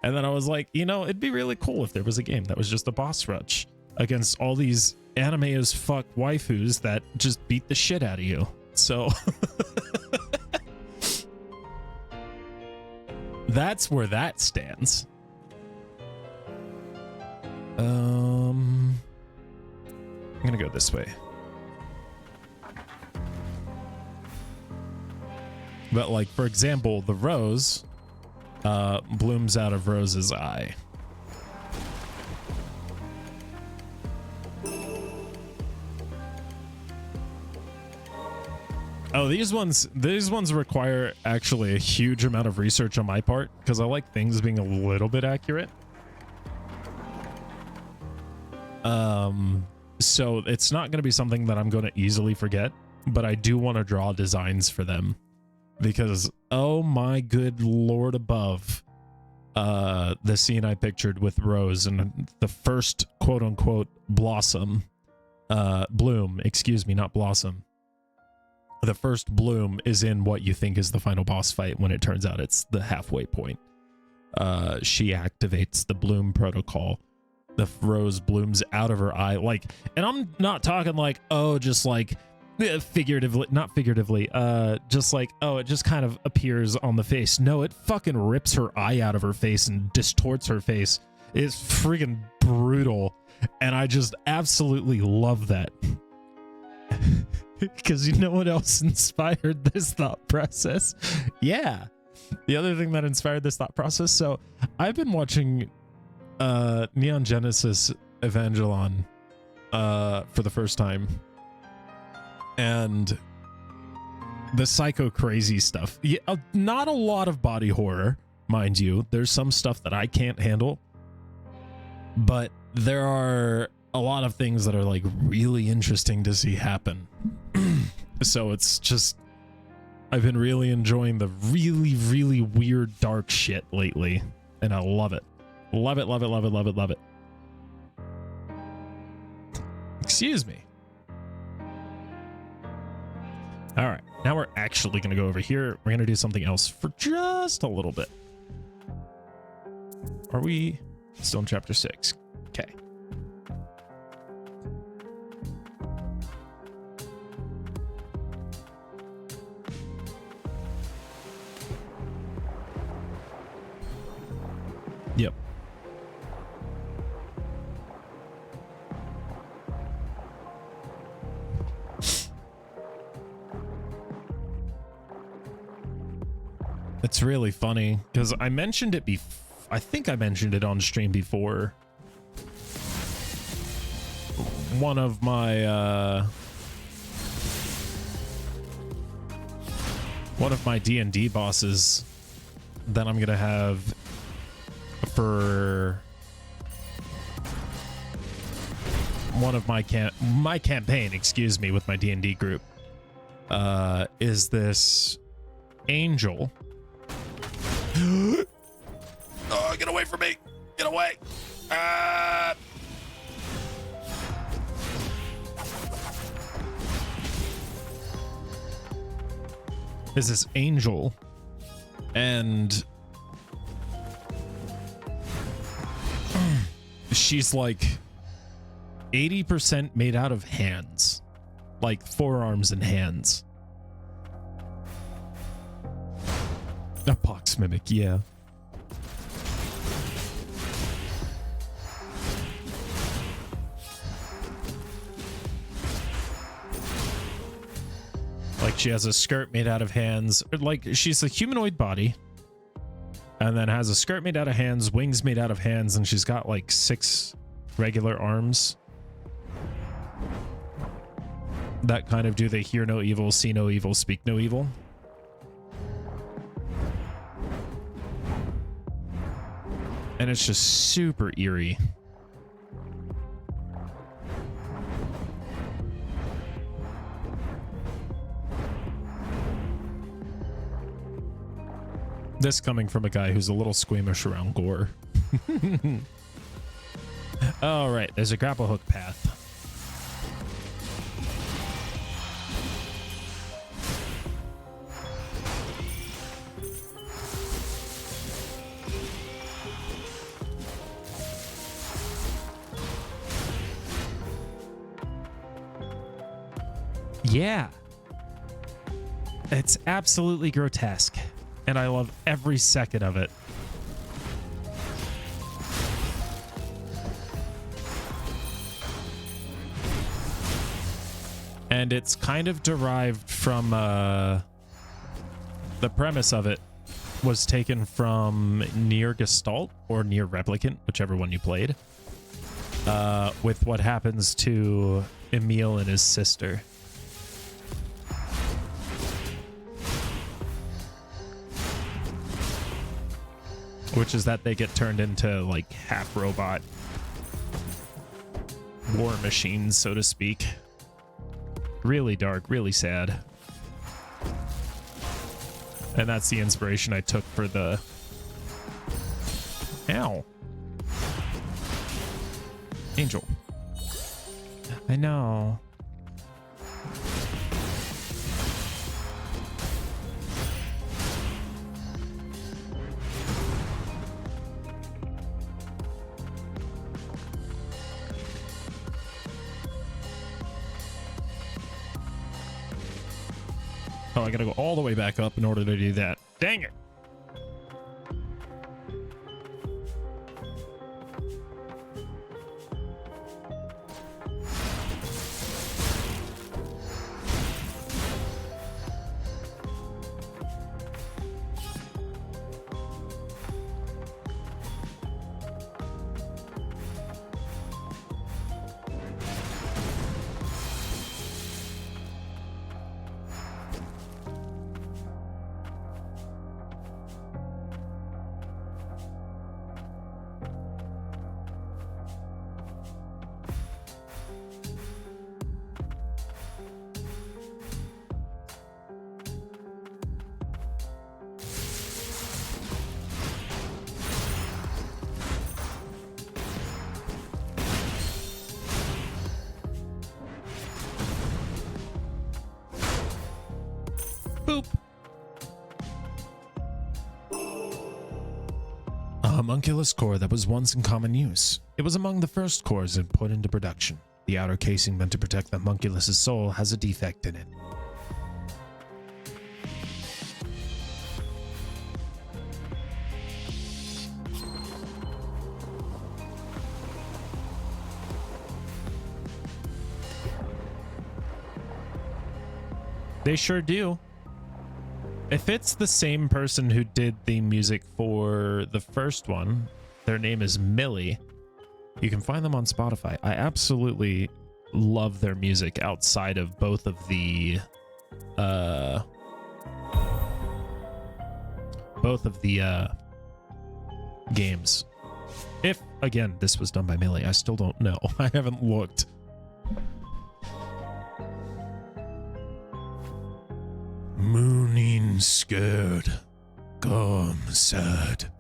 And then I was like, you know, it'd be really cool if there was a game that was just a boss rush against all these anime as fuck waifus that just beat the shit out of you. So that's where that stands. I'm gonna go this way. But like, for example, the rose blooms out of Rose's eye. Oh, these ones require actually a huge amount of research on my part because I like things being a little bit accurate. So it's not going to be something that I'm going to easily forget, but I do want to draw designs for them because, oh my good Lord above, the scene I pictured with Rose and the first quote unquote bloom, excuse me, not blossom. The first bloom is in what you think is the final boss fight when it turns out it's the halfway point. She activates the bloom protocol. The rose blooms out of her eye, like, and I'm not talking like, oh, just like figuratively, not figuratively, just like, oh, it just kind of appears on the face. No, it fucking rips her eye out of her face and distorts her face. It's freaking brutal, and I just absolutely love that. Because you know what else inspired this thought process? Yeah. The other thing that inspired this thought process. So I've been watching Neon Genesis Evangelion for the first time. And the psycho crazy stuff. Yeah, not a lot of body horror, mind you. There's some stuff that I can't handle. But there are a lot of things that are like really interesting to see happen. So it's just, I've been really enjoying the really, really weird dark shit lately. And I love it. Love it, love it, love it, love it, love it. Excuse me. All right, now we're actually going to go over here. We're going to do something else for just a little bit. Are we still in chapter 6? Okay. Yep. It's really funny because I mentioned it I think I mentioned it on stream before. One of my D&D bosses that I'm gonna have for one of my campaign, excuse me, with my D&D group, is this angel. Oh, get away from me! Get away! Is this angel, and she's like 80% made out of hands, like forearms and hands. A pox mimic, yeah. Like she has a skirt made out of hands, like she's a humanoid body, and then has a skirt made out of hands, wings made out of hands, and she's got like 6 regular arms that kind of do the hear no evil, see no evil, speak no evil. And it's just super eerie. This coming from a guy who's a little squeamish around gore. All right, there's a grapple hook path. Yeah. It's absolutely grotesque, and I love every second of it. And it's kind of derived from the premise of it was taken from Near Gestalt or Near Replicant, whichever one you played, with what happens to Emil and his sister. Which is that they get turned into like half robot war machines, so to speak. Really dark, really sad. And that's the inspiration I took for the... Ow. Angel. I know. Oh, I gotta go all the way back up in order to do that. Dang it. homunculus core that was once in common use. It was among the first cores put into production. The outer casing meant to protect the homunculus's soul has a defect in it. They sure do. If it's the same person who did the music for the first one, their name is Millie. You can find them on Spotify. I absolutely love their music outside of both of the games. If again this was done by Millie, I still don't know. I haven't looked. Moonin scared, Garm sad.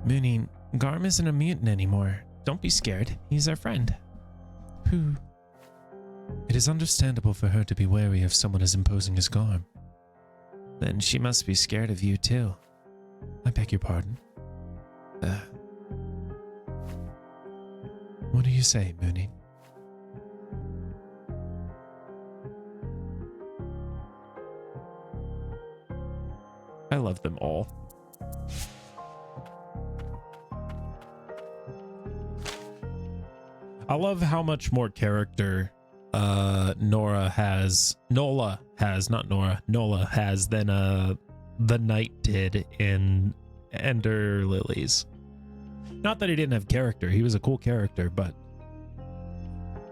Moonin, Garm isn't a mutant anymore. Don't be scared. He's our friend. Who? It is understandable for her to be wary of someone as imposing as Garm. Then she must be scared of you too. I beg your pardon. What do you say, Moonin? I love them all. I love how much more character Nola has than the Knight did in Ender Lilies. Not that he didn't have character, he was a cool character, but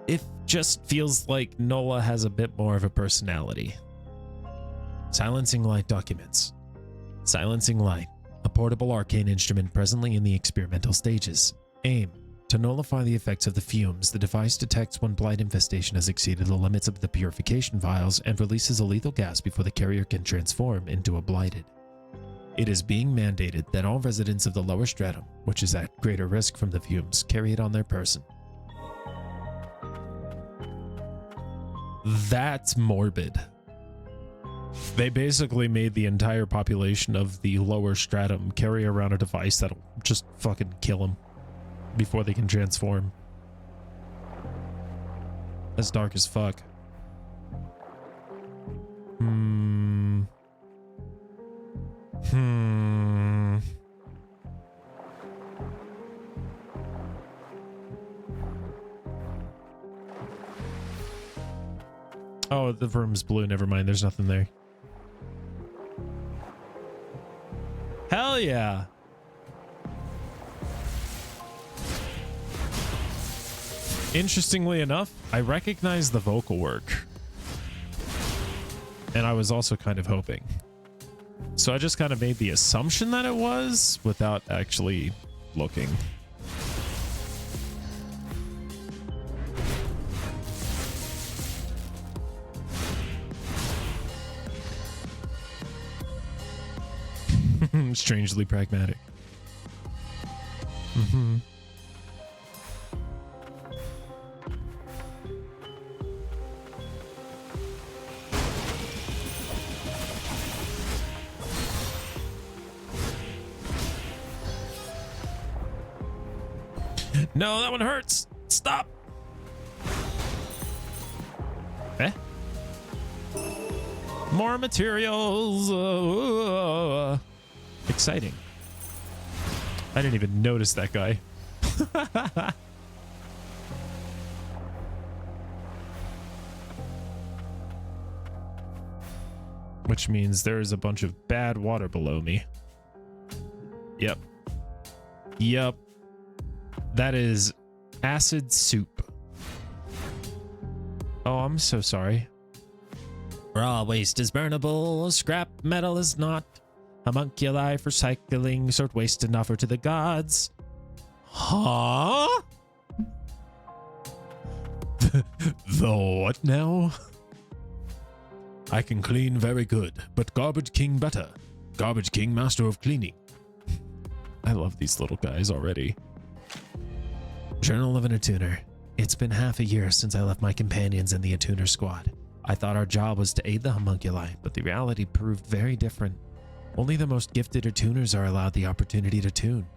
it just feels like Nola has a bit more of a personality. Silencing Light documents. Silencing Light, a portable arcane instrument presently in the experimental stages. Aim: to nullify the effects of the fumes. The device detects when blight infestation has exceeded the limits of the purification vials and releases a lethal gas before the carrier can transform into a blighted. It is being mandated that all residents of the lower stratum, which is at greater risk from the fumes, carry it on their person. That's morbid. They basically made the entire population of the lower stratum carry around a device that'll just fucking kill them before they can transform. That's dark as fuck. Oh, the room's blue. Never mind. There's nothing there. Hell yeah. Interestingly enough, I recognize the vocal work. And I was also kind of hoping. So I just kind of made the assumption that it was without actually looking. Strangely pragmatic. No, that one hurts. Stop. Eh? More materials. Exciting. I didn't even notice that guy. Which means there is a bunch of bad water below me. Yep. Yep. That is acid soup. Oh, I'm so sorry. Raw waste is burnable, scrap metal is not. Homunculi for cycling, sort waste and offer to the gods. Huh? The what now? I can clean very good, but Garbage King better. Garbage King, master of cleaning. I love these little guys already. Journal of an Attuner. It's been half a year since I left my companions in the Attuner squad. I thought our job was to aid the homunculi, but the reality proved very different. Only the most gifted attuners are allowed the opportunity to tune.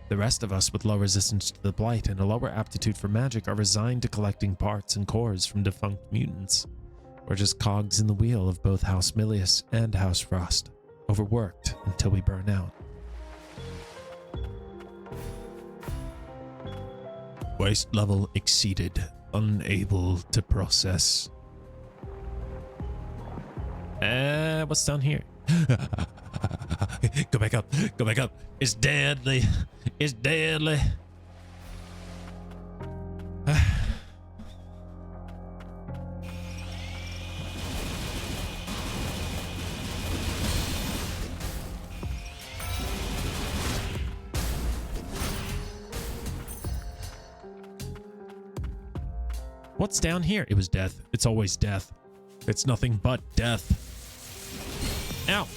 The rest of us with low resistance to the blight and a lower aptitude for magic are resigned to collecting parts and cores from defunct mutants. We're just cogs in the wheel of both House Milius and House Frost, overworked until we burn out. Waste level exceeded. Unable to process. What's down here? Go back up. Go back up. It's deadly. It's deadly. What's down here? It was death. It's always death. It's nothing but death. Ow.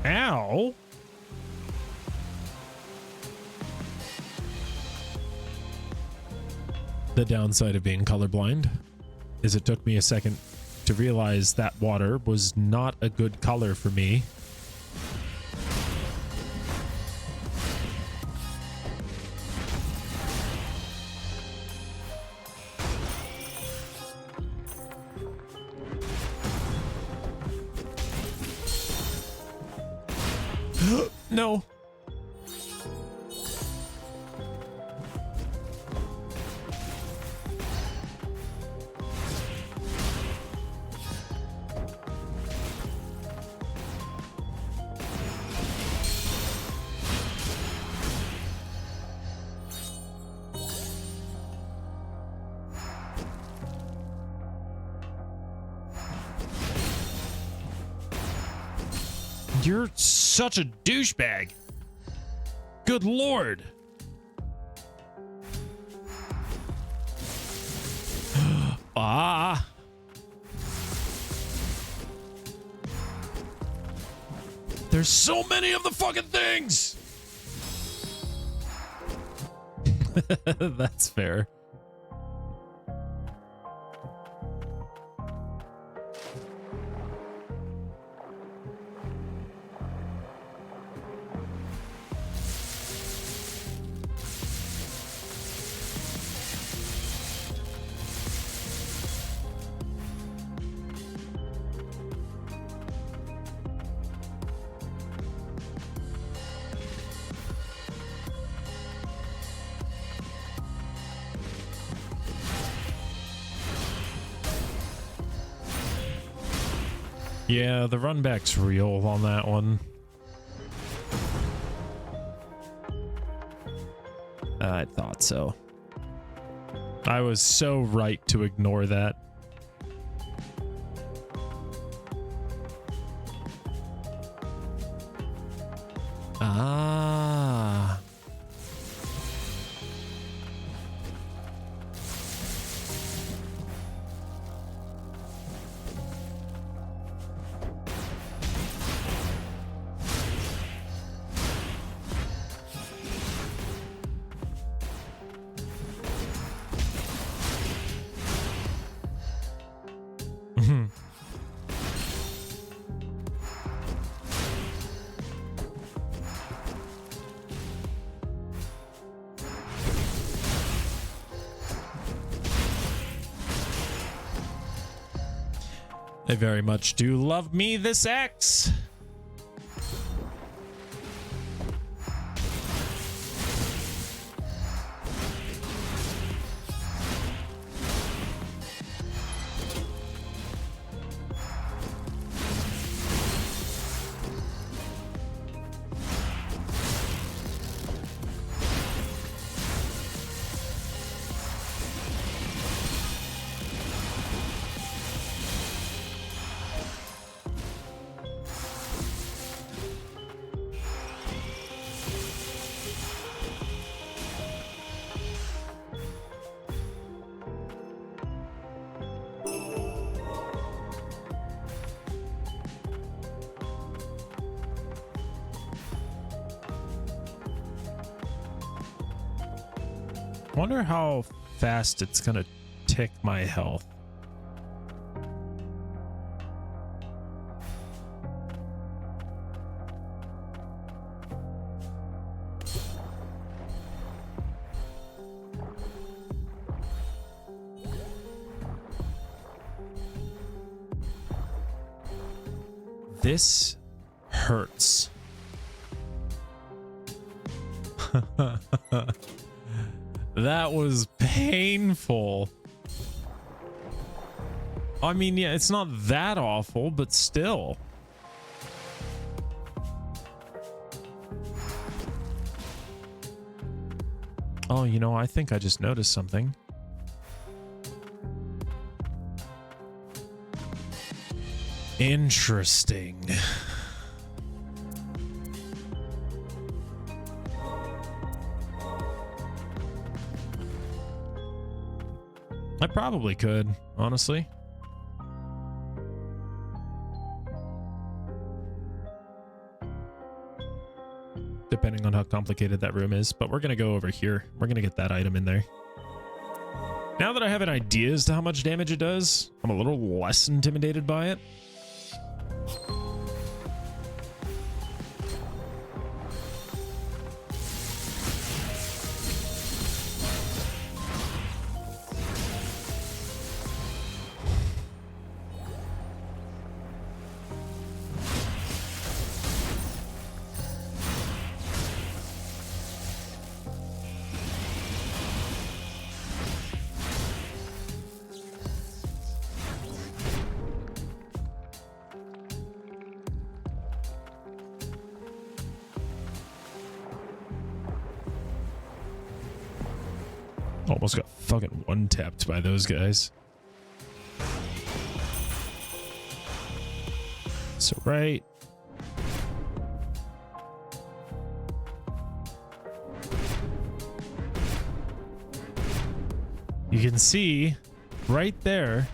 Ow. The downside of being colorblind is it took me a second to realize that water was not a good color for me. No. You're such a douchebag. Good lord. Ah. There's so many of the fucking things. That's fair. Yeah, the run back's real on that one. I thought so. I was so right to ignore that. Ah. They very much do love me, this X. I wonder how fast it's gonna tick my health. This hurts. That was painful. I mean, yeah, it's not that awful, but still. Oh, you know, I think I just noticed something. Interesting. I probably could, honestly. Depending on how complicated that room is, but we're gonna go over here. We're gonna get that item in there. Now that I have an idea as to how much damage it does, I'm a little less intimidated by it. Almost got fucking one-tapped by those guys. So right. You can see right there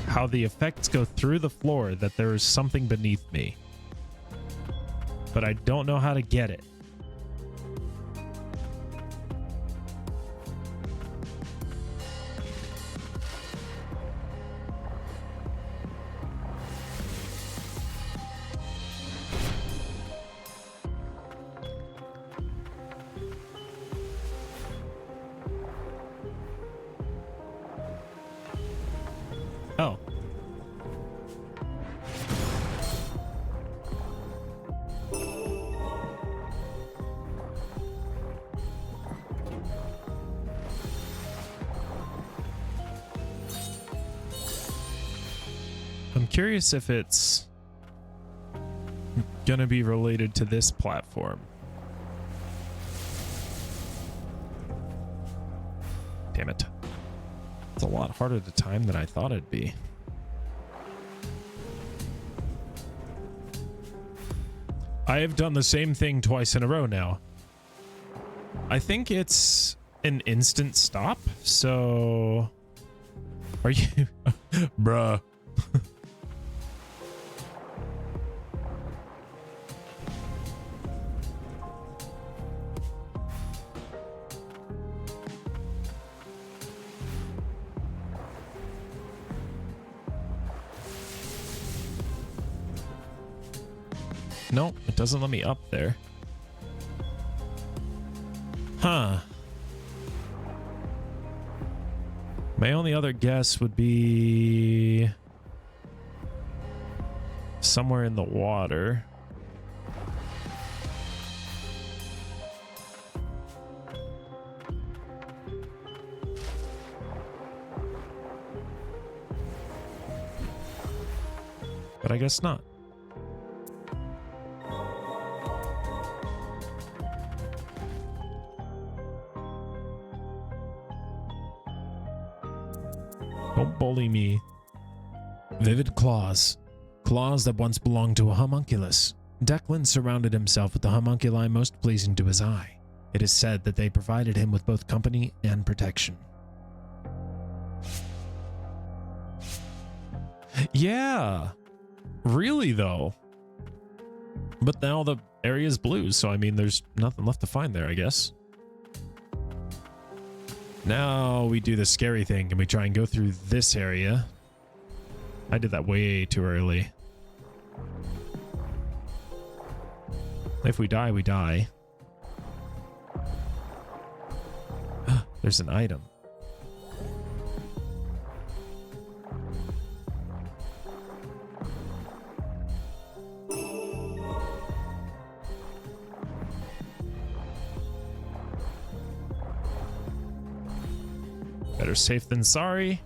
how the effects go through the floor, that there is something beneath me. But I don't know how to get it. Oh. I'm curious if it's gonna be related to this platform. Damn it. It's a lot harder to time than I thought it'd be. I have done the same thing twice in a row now. I think it's an instant stop, so... Are you... Bruh. Nope, it doesn't let me up there. Huh. My only other guess would be somewhere in the water. But I guess not. Don't bully me. Vivid claws. Claws that once belonged to a homunculus. Declan surrounded himself with the homunculi most pleasing to his eye. It is said that they provided him with both company and protection. Yeah. Really, though. But now the area is blue, so I mean, there's nothing left to find there, I guess. Now we do the scary thing and we try and go through this area. I did that way too early. If we die, we die. There's an item. Better safe than sorry.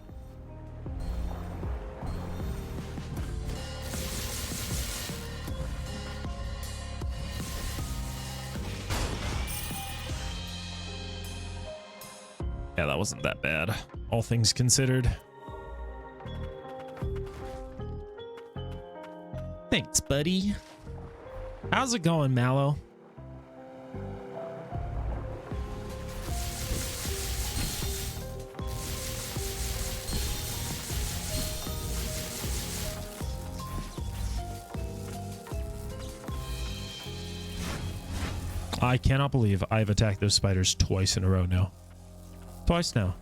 Yeah, that wasn't that bad, all things considered. Thanks, buddy. How's it going, Mallow? I cannot believe I've attacked those spiders twice in a row now. Twice now.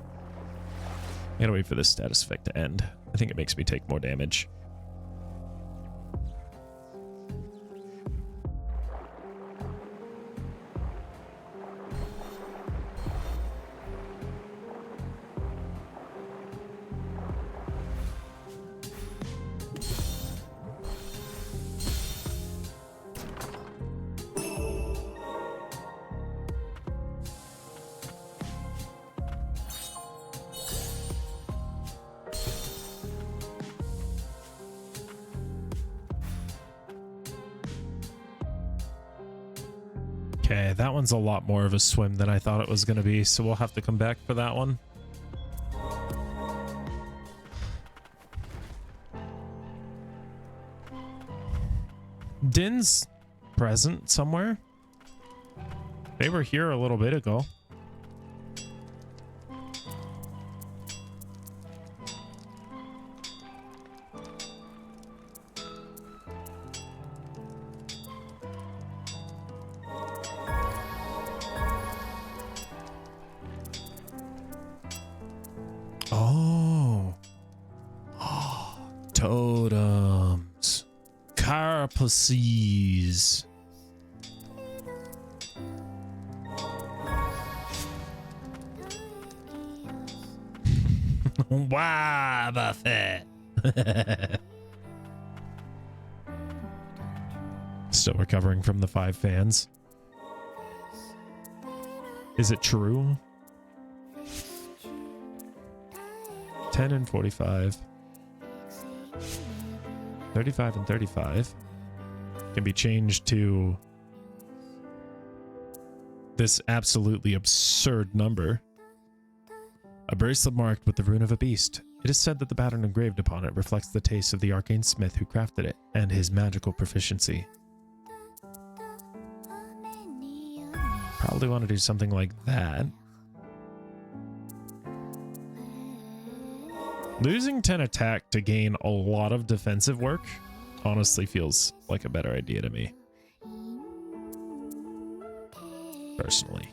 I gotta wait for this status effect to end. I think it makes me take more damage. Okay, that one's a lot more of a swim than I thought it was going to be, so we'll have to come back for that one. Din's present somewhere. They were here a little bit ago. Oh. Totems. Carapaces. Wow, Buffett. Still recovering from the 5 fans. Is it true? 10 and 45. 35 and 35 can be changed to this absolutely absurd number. A bracelet marked with the rune of a beast. It is said that the pattern engraved upon it reflects the taste of the arcane smith who crafted it and his magical proficiency. Probably want to do something like that. Losing 10 attack to gain a lot of defensive work honestly feels like a better idea to me. Personally.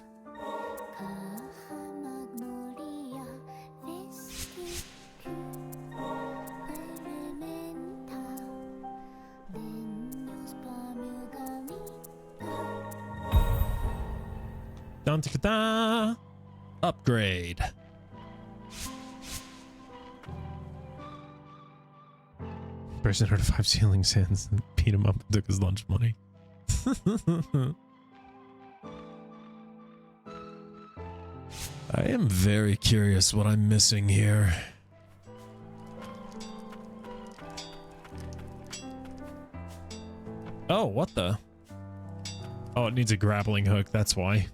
Dun-ta-ka-da! Upgrade. Person heard 5 ceiling sands and beat him up and took his lunch money. I am very curious what I'm missing here. Oh, what the? Oh, it needs a grappling hook, that's why.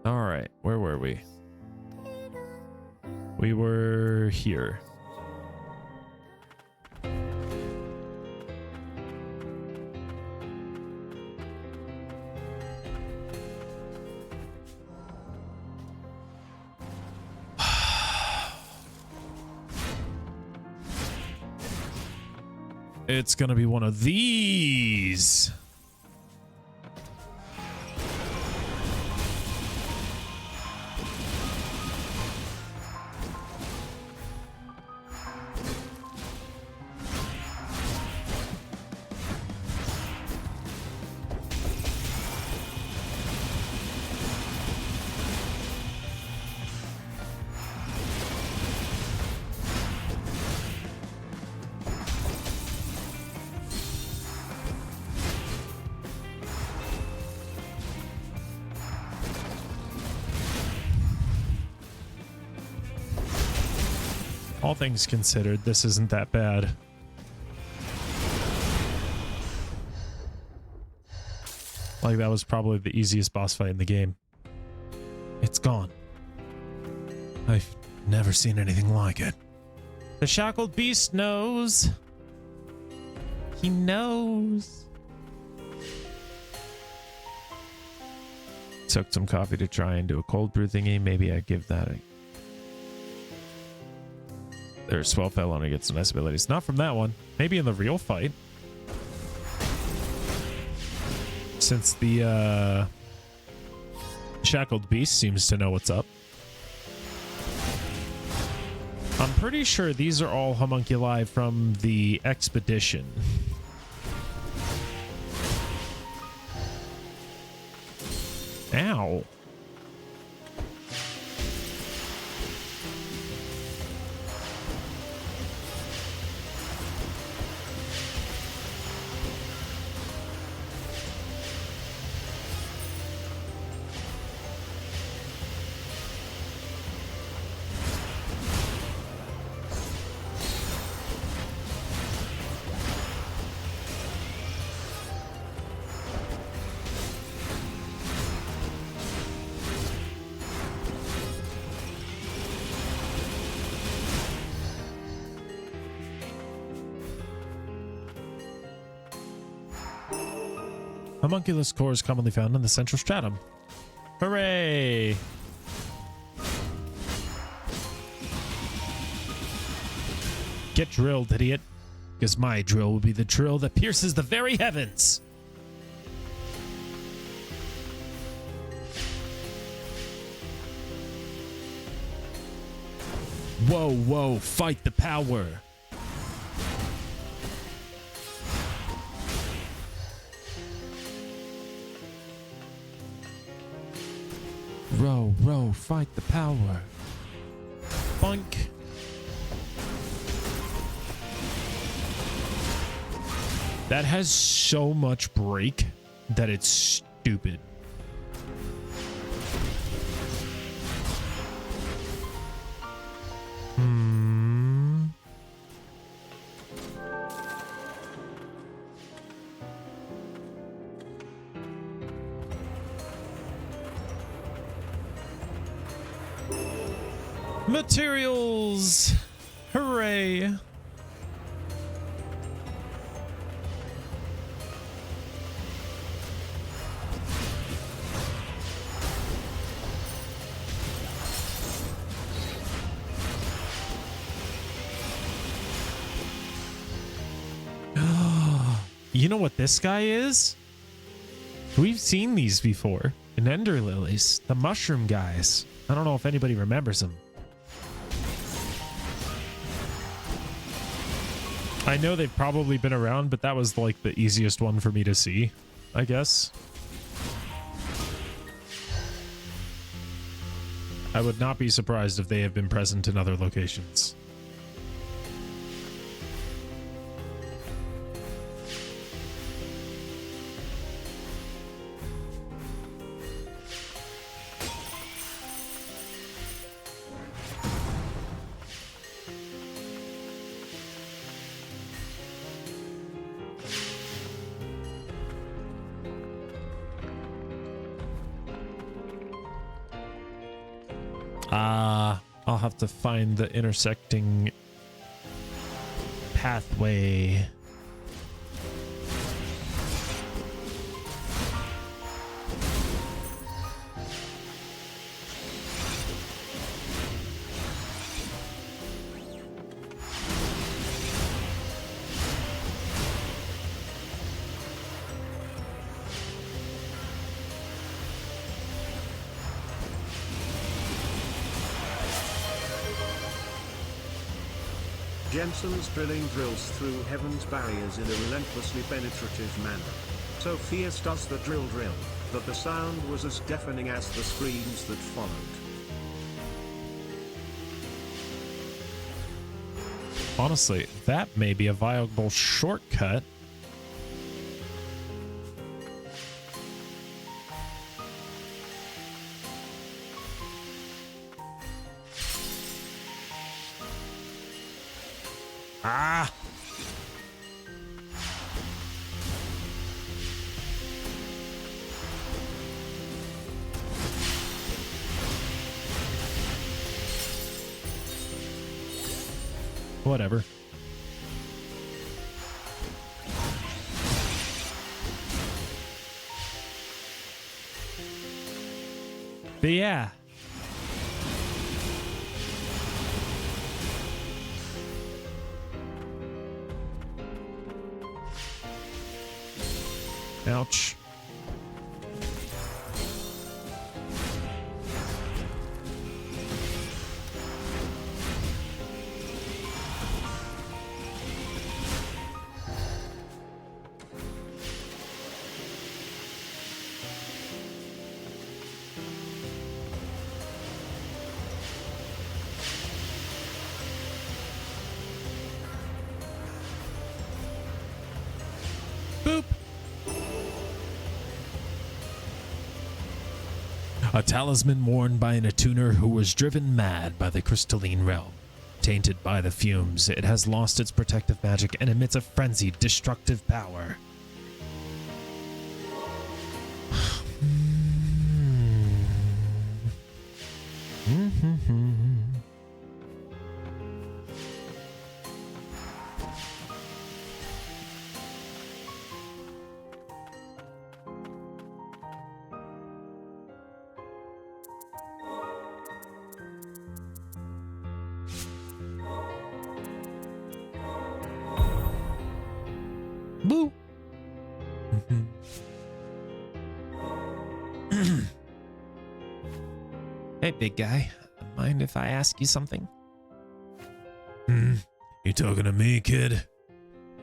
Alright, where were we? We were here. It's gonna be one of these. All things considered, this isn't that bad. Like, that was probably the easiest boss fight in the game. It's gone. I've never seen anything like it. The shackled beast knows. He knows. Took some coffee to try and do a cold brew thingy. Maybe I'd give that a... There's 12 fell on to get some nice abilities. Not from that one. Maybe in the real fight. Since the shackled beast seems to know what's up. I'm pretty sure these are all homunculi from the expedition. Ow. Homunculus core is commonly found in the central stratum. Hooray! Get drilled, idiot. Because my drill will be the drill that pierces the very heavens. Whoa, whoa, fight the power. Row, row, fight the power. Boink. That has so much break that it's stupid. Materials! Hooray! You know what this guy is? We've seen these before in Ender Lilies, the mushroom guys. I don't know if anybody remembers them. I know they've probably been around, but that was like the easiest one for me to see, I guess. I would not be surprised if they have been present in other locations. I'll have to find the intersecting pathway. Jensen's drilling drills through heaven's barriers in a relentlessly penetrative manner. So fierce does the drill that the sound was as deafening as the screams that followed. Honestly, that may be a viable shortcut. Ah! Whatever. But yeah. Ouch. Boop. A talisman worn by an attuner who was driven mad by the crystalline realm. Tainted by the fumes, it has lost its protective magic and emits a frenzied, destructive power. Boo. Hey, big guy. Mind if I ask you something? You talking to me, kid?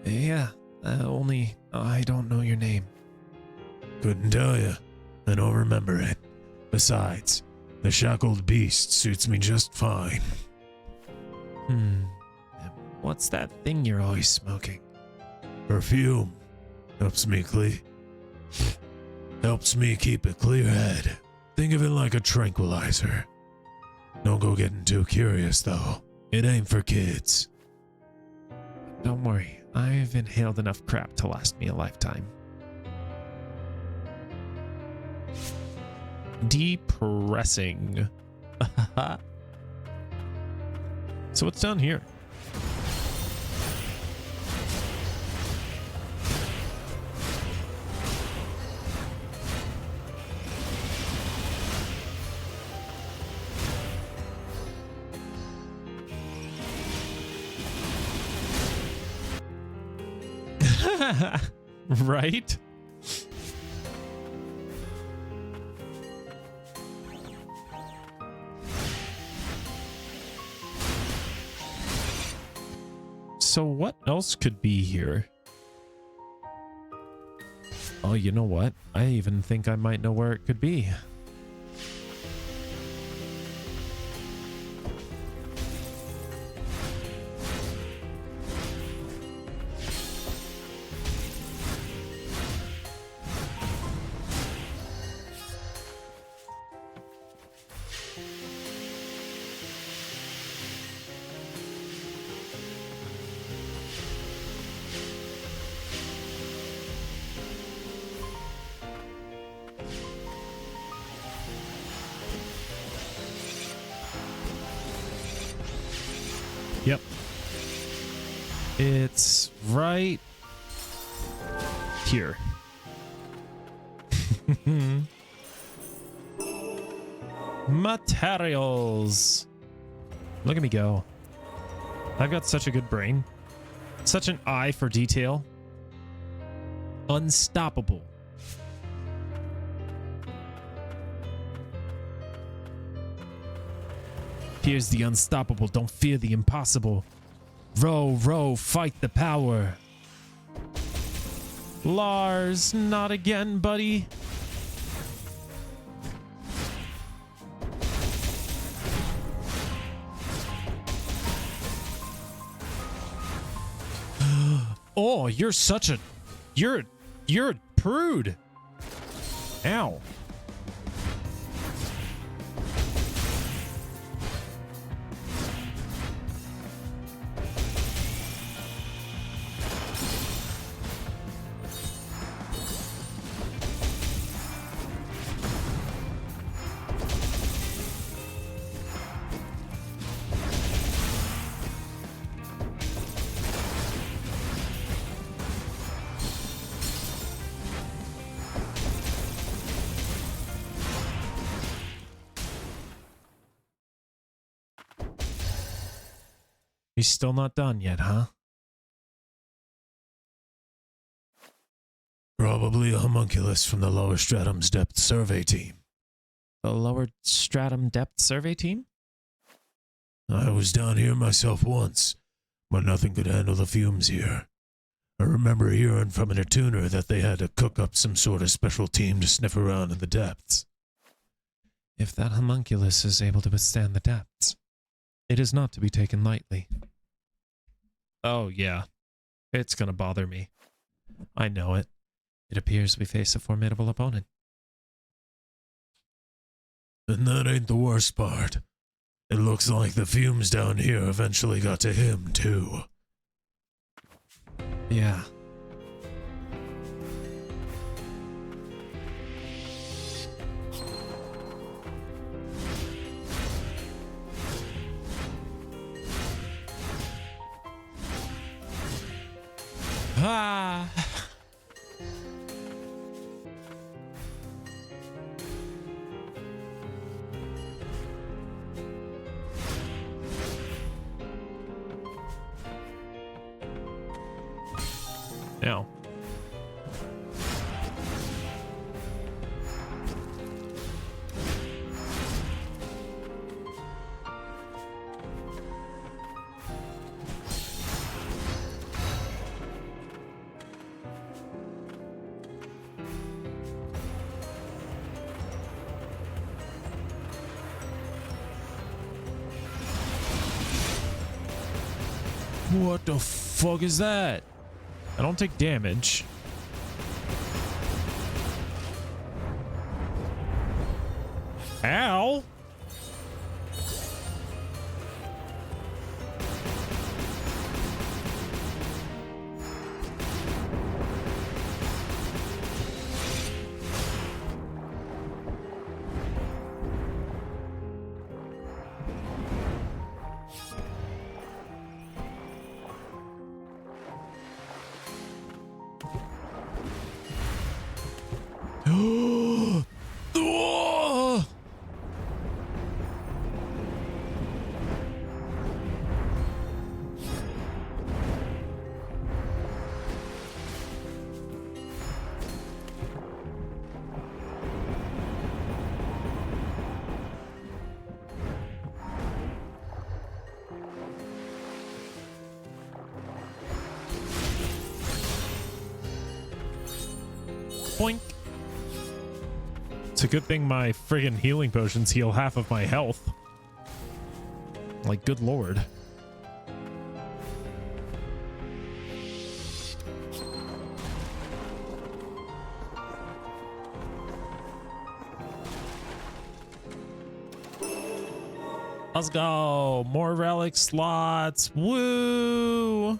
Yeah, only I don't know your name. Couldn't tell you. I don't remember it. Besides, the shackled beast suits me just fine. What's that thing you're always smoking? Perfume. Helps me keep a clear head. Think of it like a tranquilizer. Don't go getting too curious, though. It ain't for kids. Don't worry, I've inhaled enough crap to last me a lifetime. Depressing. So what's down here? Right? So what else could be here? Oh, you know what? I even think I might know where it could be. Yep. It's right here. Materials. Look at me go. I've got such a good brain. Such an eye for detail. Unstoppable. Here's the unstoppable. Don't fear the impossible. Row, row, fight the power. Lars, not again, buddy. Oh, you're such a... You're a prude. Ow. He's still not done yet, huh? Probably a homunculus from the lower stratum's depth survey team. The lower stratum depth survey team? I was down here myself once, but nothing could handle the fumes here. I remember hearing from an attuner that they had to cook up some sort of special team to sniff around in the depths. If that homunculus is able to withstand the depths, it is not to be taken lightly. Oh, yeah. It's gonna bother me. I know it. It appears we face a formidable opponent. And that ain't the worst part. It looks like the fumes down here eventually got to him, too. Yeah. Ah. Now. What the fuck is that? I don't take damage. Ow! Oh! Boink. It's a good thing my friggin' healing potions heal half of my health. Like, good lord. Let's go. More relic slots. Woo!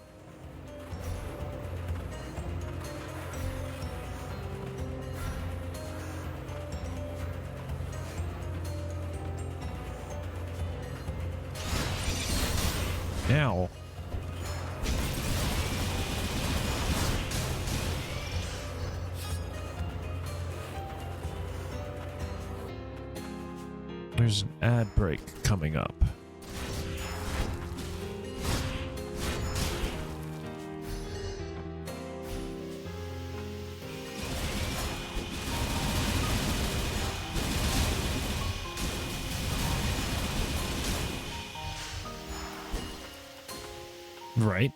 Now. There's an ad break coming up. Right.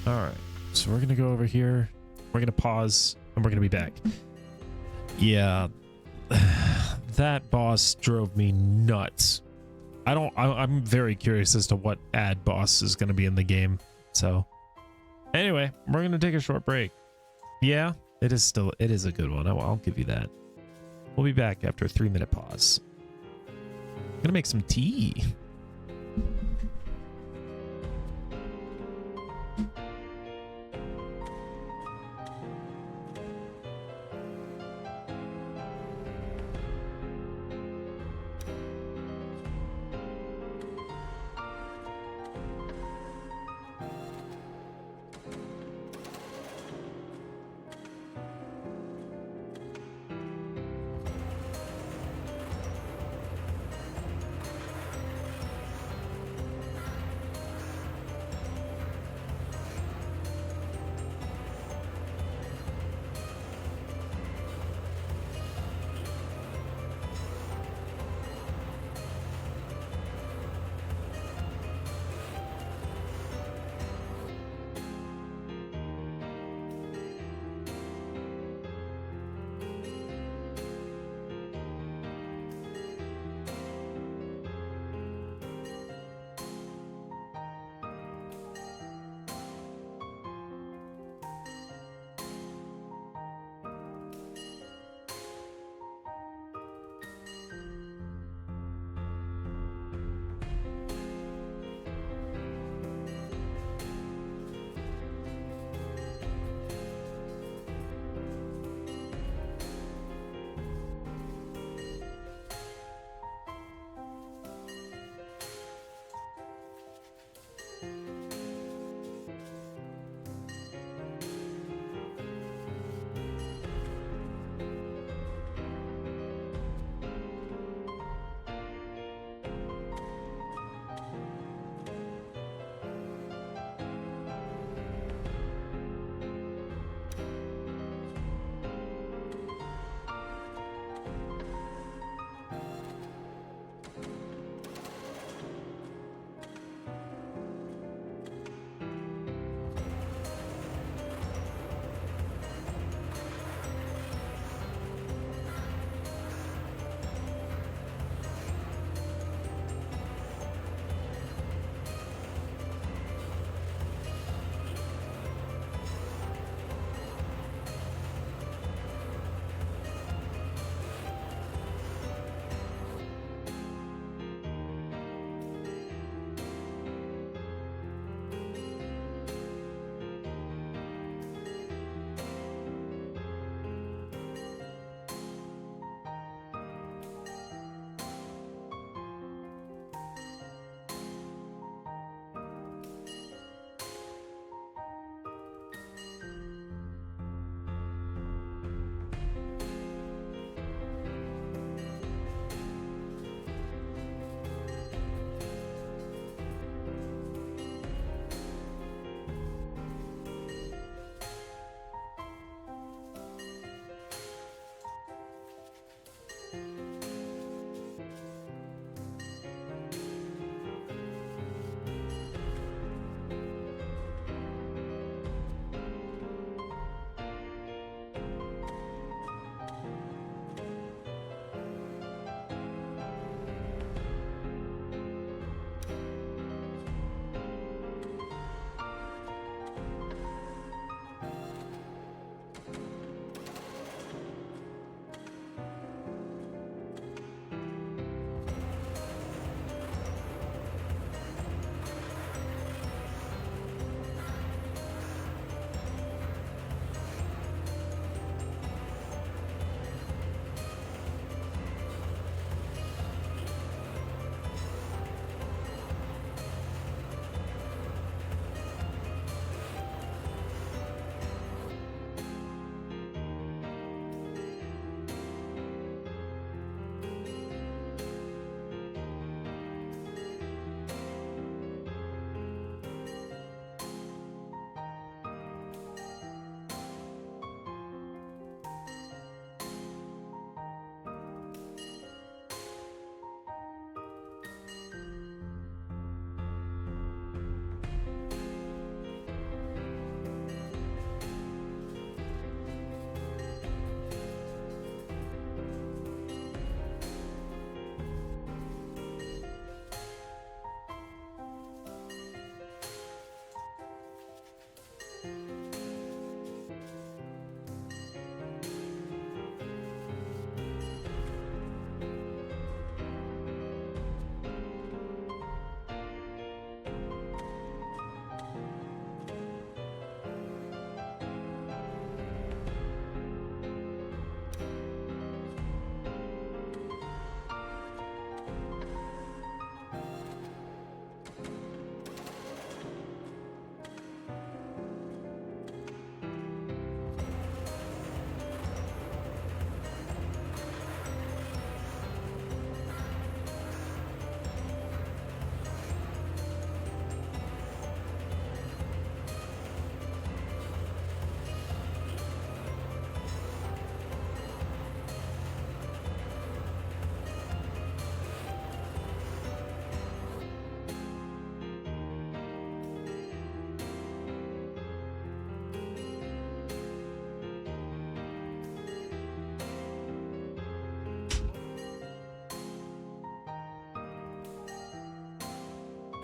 All right. So we're going to go over here. We're going to pause and we're going to be back. Yeah. That boss drove me nuts. I'm very curious as to what ad boss is going to be in the game. So anyway, we're going to take a short break. Yeah, it is a good one. I'll give you that. We'll be back after a 3-minute pause. I'm going to make some tea.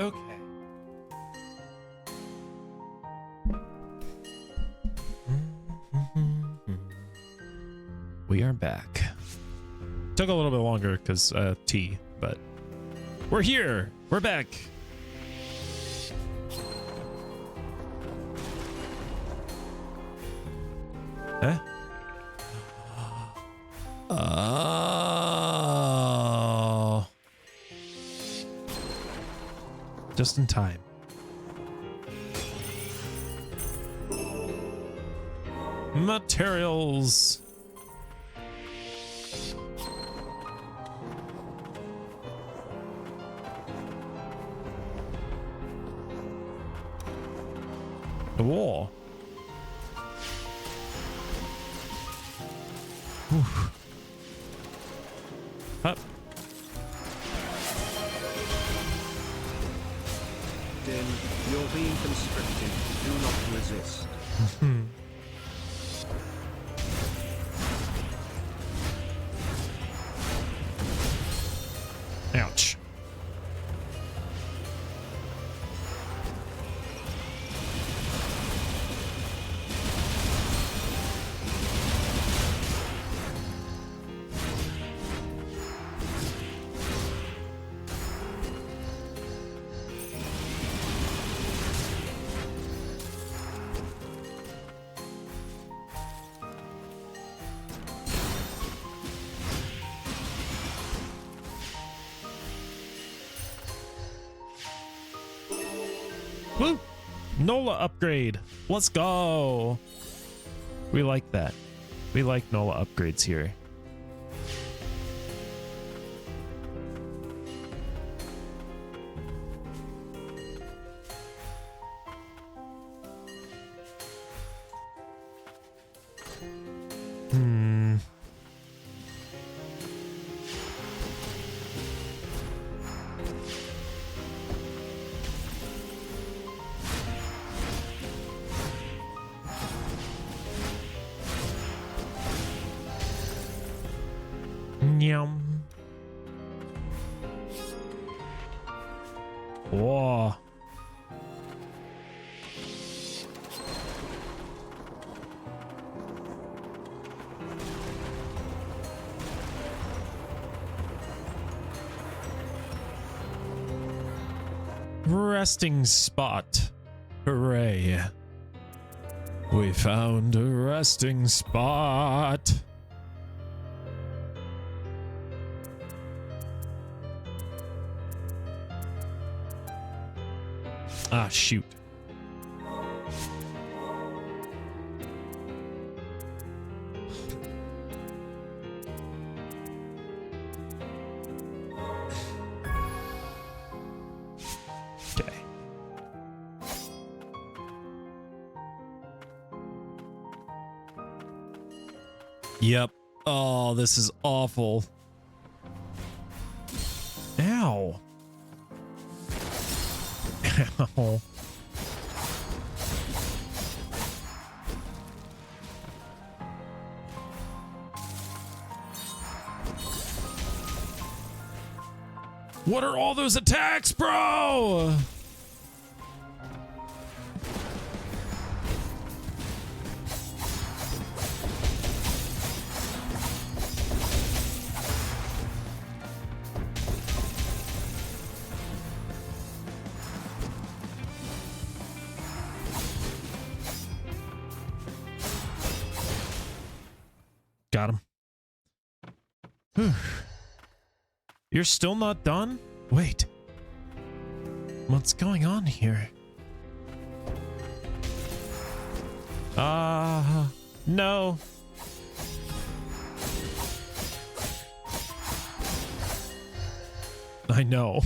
Okay. We are back. Took a little bit longer because tea, but we're here. We're back. Huh? Oh. Just in time. Materials. The war. Oof. Up. Din, you're being constricted. Do not resist. Ouch. Woo! NOLA upgrade. Let's go. We like that. We like NOLA upgrades here. Yum. Whoa. Resting spot. Hooray. We found a resting spot. Ah, shoot. Okay. Yep. Oh, this is awful. Ow. Ow. What are all those attacks, bro? Got him. Whew. You're still not done? Wait. What's going on here? No. I know.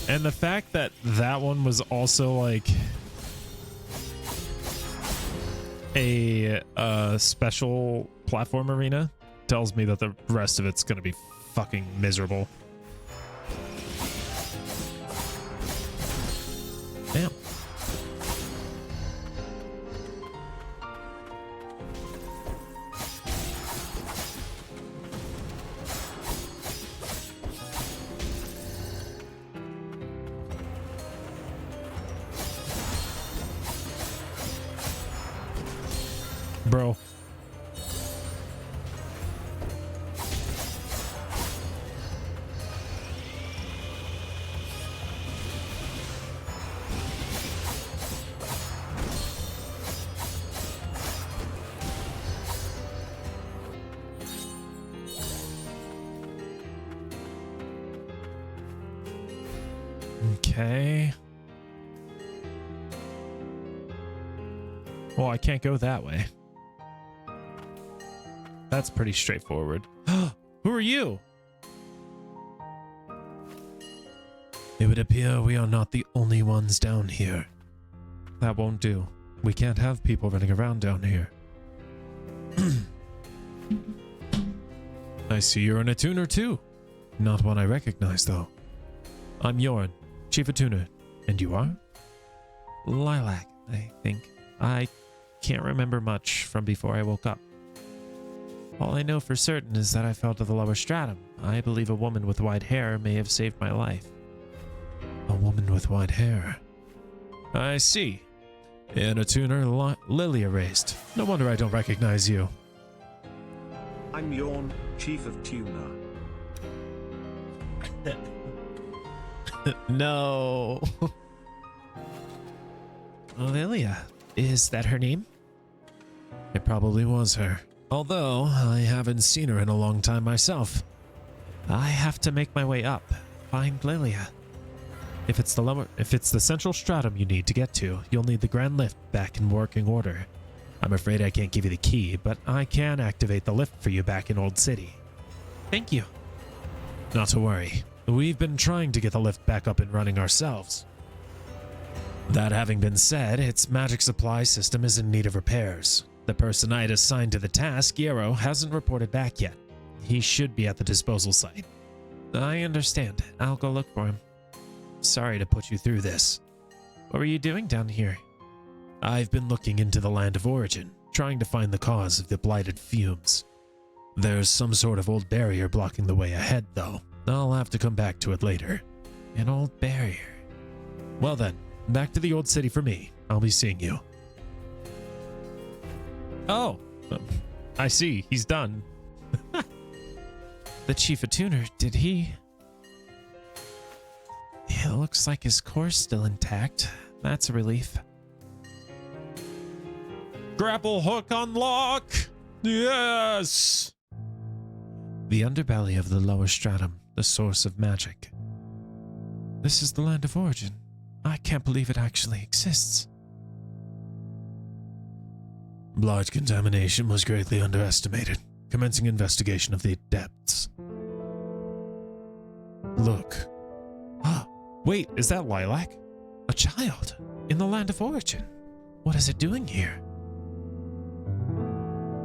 And the fact that that one was also like a special platform arena tells me that the rest of it's going to be fucking miserable. Damn. bro. Okay. Well, I can't go that way. That's pretty straightforward. Who are you? It would appear we are not the only ones down here. That won't do. We can't have people running around down here. I see you're an attuner too. Not one I recognize though. I'm Yorn, Chief Attuner. And you are? Lilac, I think. I can't remember much from before I woke up. All I know for certain is that I fell to the lower stratum. I believe a woman with white hair may have saved my life. A woman with white hair. I see. An attuner Lilia raised. No wonder I don't recognize you. I'm Yorn, Chief of Tuner. No. Lilia, is that her name? It probably was her. Although I haven't seen her in a long time myself. I have to make my way up. Find Lilia. If it's the central stratum you need to get to, you'll need the grand lift back in working order. I'm afraid I can't give you the key, but I can activate the lift for you back in Old City. Thank you. Not to worry. We've been trying to get the lift back up and running ourselves. That having been said, its magic supply system is in need of repairs. The person I'd assigned to the task, Yarrow, hasn't reported back yet. He should be at the disposal site. I understand. I'll go look for him. Sorry to put you through this. What were you doing down here? I've been looking into the land of origin, trying to find the cause of the blighted fumes. There's some sort of old barrier blocking the way ahead, though. I'll have to come back to it later. An old barrier. Well then, back to the old city for me. I'll be seeing you. Oh, I see. He's done. The Chief Attuner, did he? It looks like his core's still intact. That's a relief. Grapple hook unlock! Yes! The underbelly of the lower stratum, the source of magic. This is the land of origin. I can't believe it actually exists. Blight contamination was greatly underestimated. Commencing investigation of the depths. Look. Wait, is that Lilac? A child in the land of origin. What is it doing here?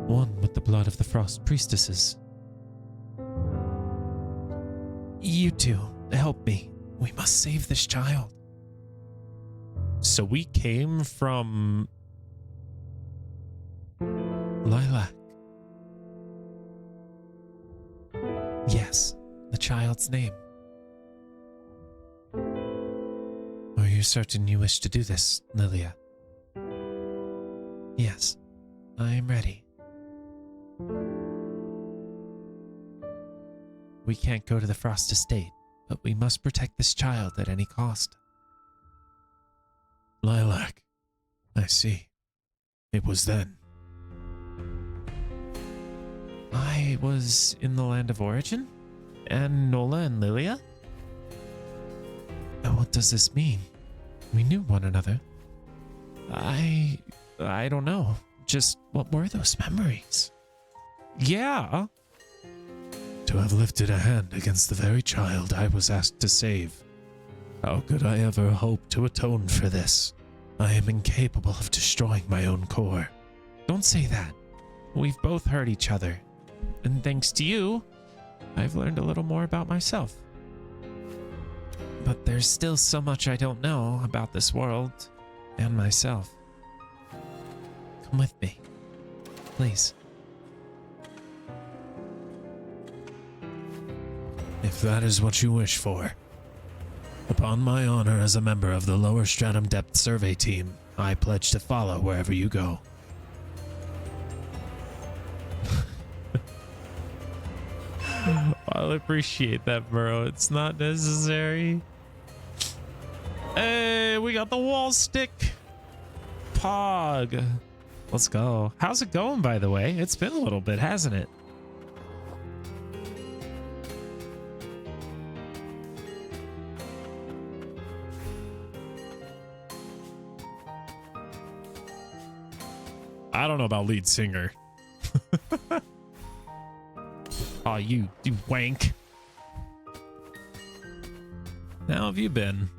One with the blood of the frost priestesses. You two, help me. We must save this child. So we came from Lilac. Yes, the child's name. Are you certain you wish to do this, Lilia? Yes, I am ready. We can't go to the Frost Estate, but we must protect this child at any cost. Lilac. I see. It was then. I was in the land of origin? And Nola and Lilia? What does this mean? We knew one another. I don't know. Just what were those memories? Yeah. To have lifted a hand against the very child I was asked to save. How could I ever hope to atone for this? I am incapable of destroying my own core. Don't say that. We've both hurt each other. And thanks to you, I've learned a little more about myself. But there's still so much I don't know about this world and myself. Come with me, please. If that is what you wish for. Upon my honor as a member of the Lower Stratum Depth Survey Team, I pledge to follow wherever you go. I'll appreciate that, bro. It's not necessary. Hey, we got the wall stick. Pog. Let's go. How's it going, by the way? It's been a little bit, hasn't it? I don't know about lead singer. Oh, you wank. How have you been?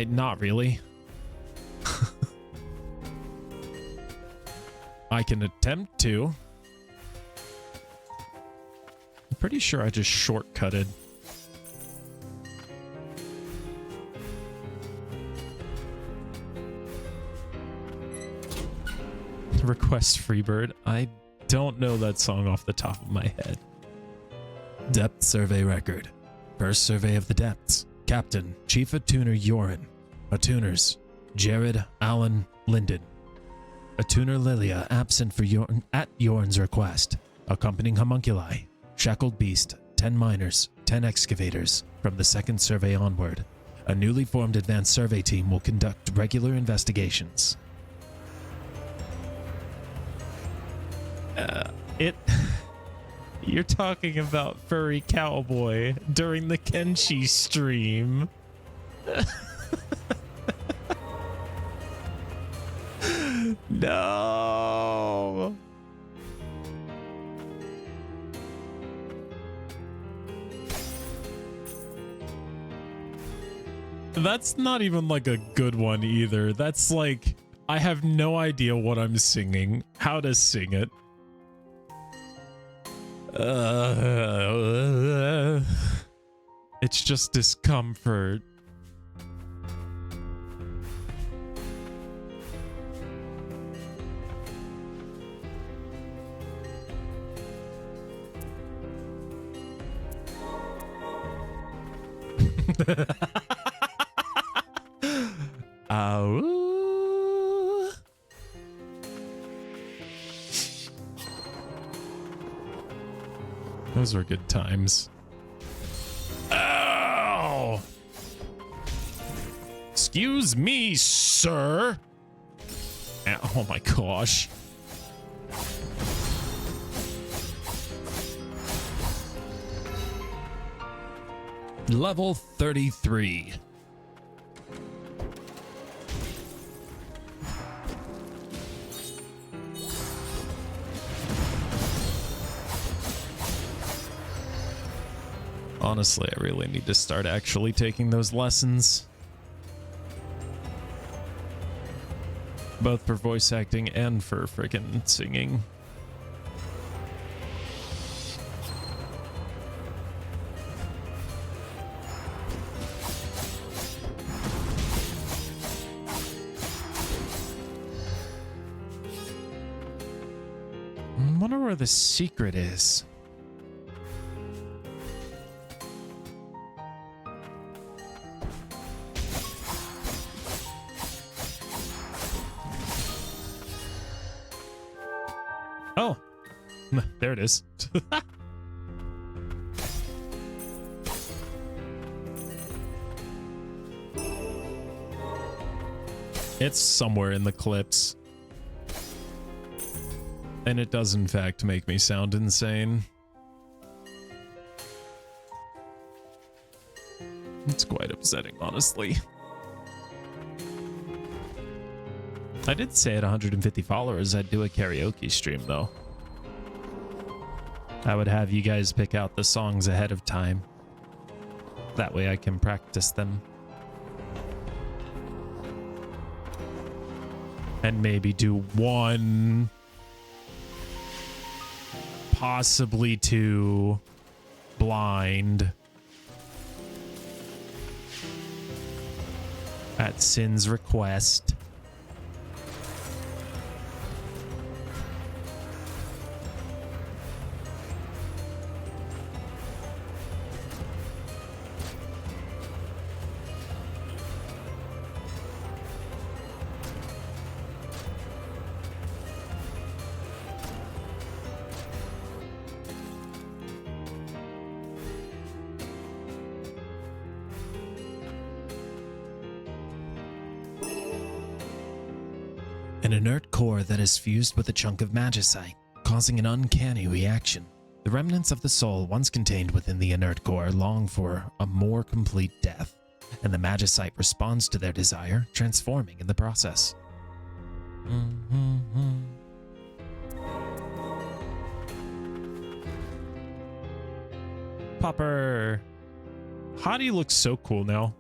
Not really. I can attempt to. I'm pretty sure I just shortcutted. Request Freebird. I don't know that song off the top of my head. Depth survey record. First survey of the depths. Captain, Chief Attuner Yorin. Attuners, Jared, Allen, Linden. Attuner Lilia absent for at Yorin's request. Accompanying homunculi. Shackled Beast, 10 miners, 10 excavators. From the second survey onward. A newly formed advanced survey team will conduct regular investigations. You're talking about Furry Cowboy during the Kenshi stream. No. That's not even like a good one either. That's like, I have no idea what I'm singing, how to sing it. It's just discomfort. Ow. Those were good times. Ow! Excuse me, sir. Oh my gosh. Level 33. Honestly, I really need to start actually taking those lessons. Both for voice acting and for freaking singing. I wonder where the secret is. Oh, there it is. It's somewhere in the clips. And it does in fact make me sound insane. It's quite upsetting, honestly. I did say at 150 followers I'd do a karaoke stream, though. I would have you guys pick out the songs ahead of time. That way I can practice them. And maybe do one, possibly two, blind. At Sin's request. An inert core that is fused with a chunk of magicite, causing an uncanny reaction. The remnants of the soul once contained within the inert core long for a more complete death, and the magicite responds to their desire, transforming in the process. Popper! Hottie looks so cool now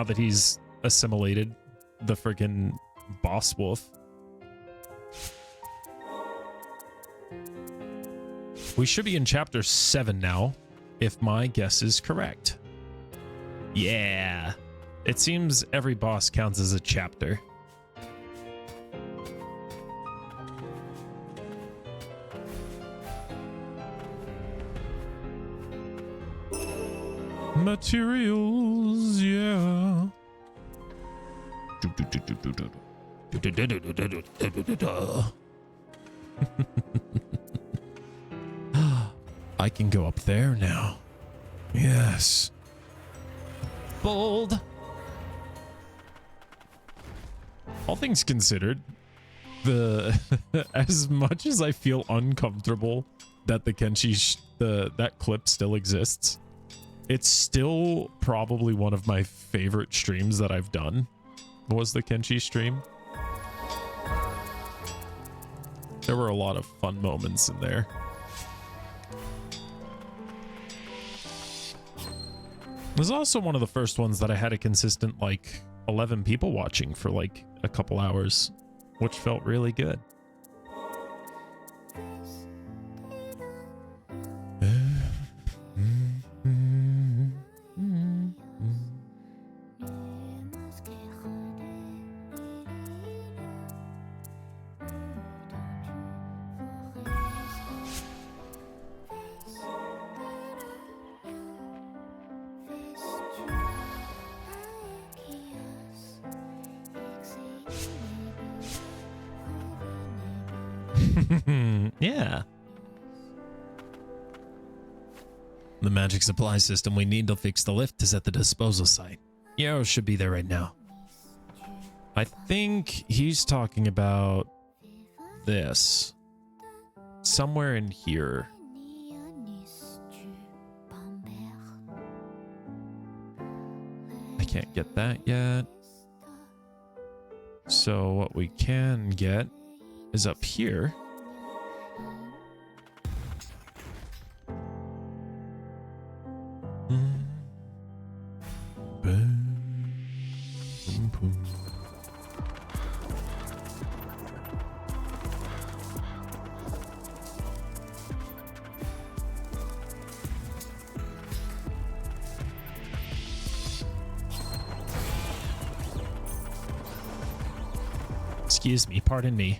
that he's assimilated the freaking boss wolf. We should be in chapter 7 now, if my guess is correct. Yeah. It seems every boss counts as a chapter. Materials, yeah. I can go up there now. Yes. Bold. All things considered, as much as I feel uncomfortable that the Kenshi that clip still exists, it's still probably one of my favorite streams that I've done. Was the Kenshi stream? There were a lot of fun moments in there. It was also one of the first ones that I had a consistent, like, 11 people watching for, like, a couple hours, which felt really good. Yeah. The magic supply system we need to fix the lift is at the disposal site. Yarrow should be there right now. I think he's talking about this. Somewhere in here. I can't get that yet. So what we can get is up here. Excuse me, pardon me.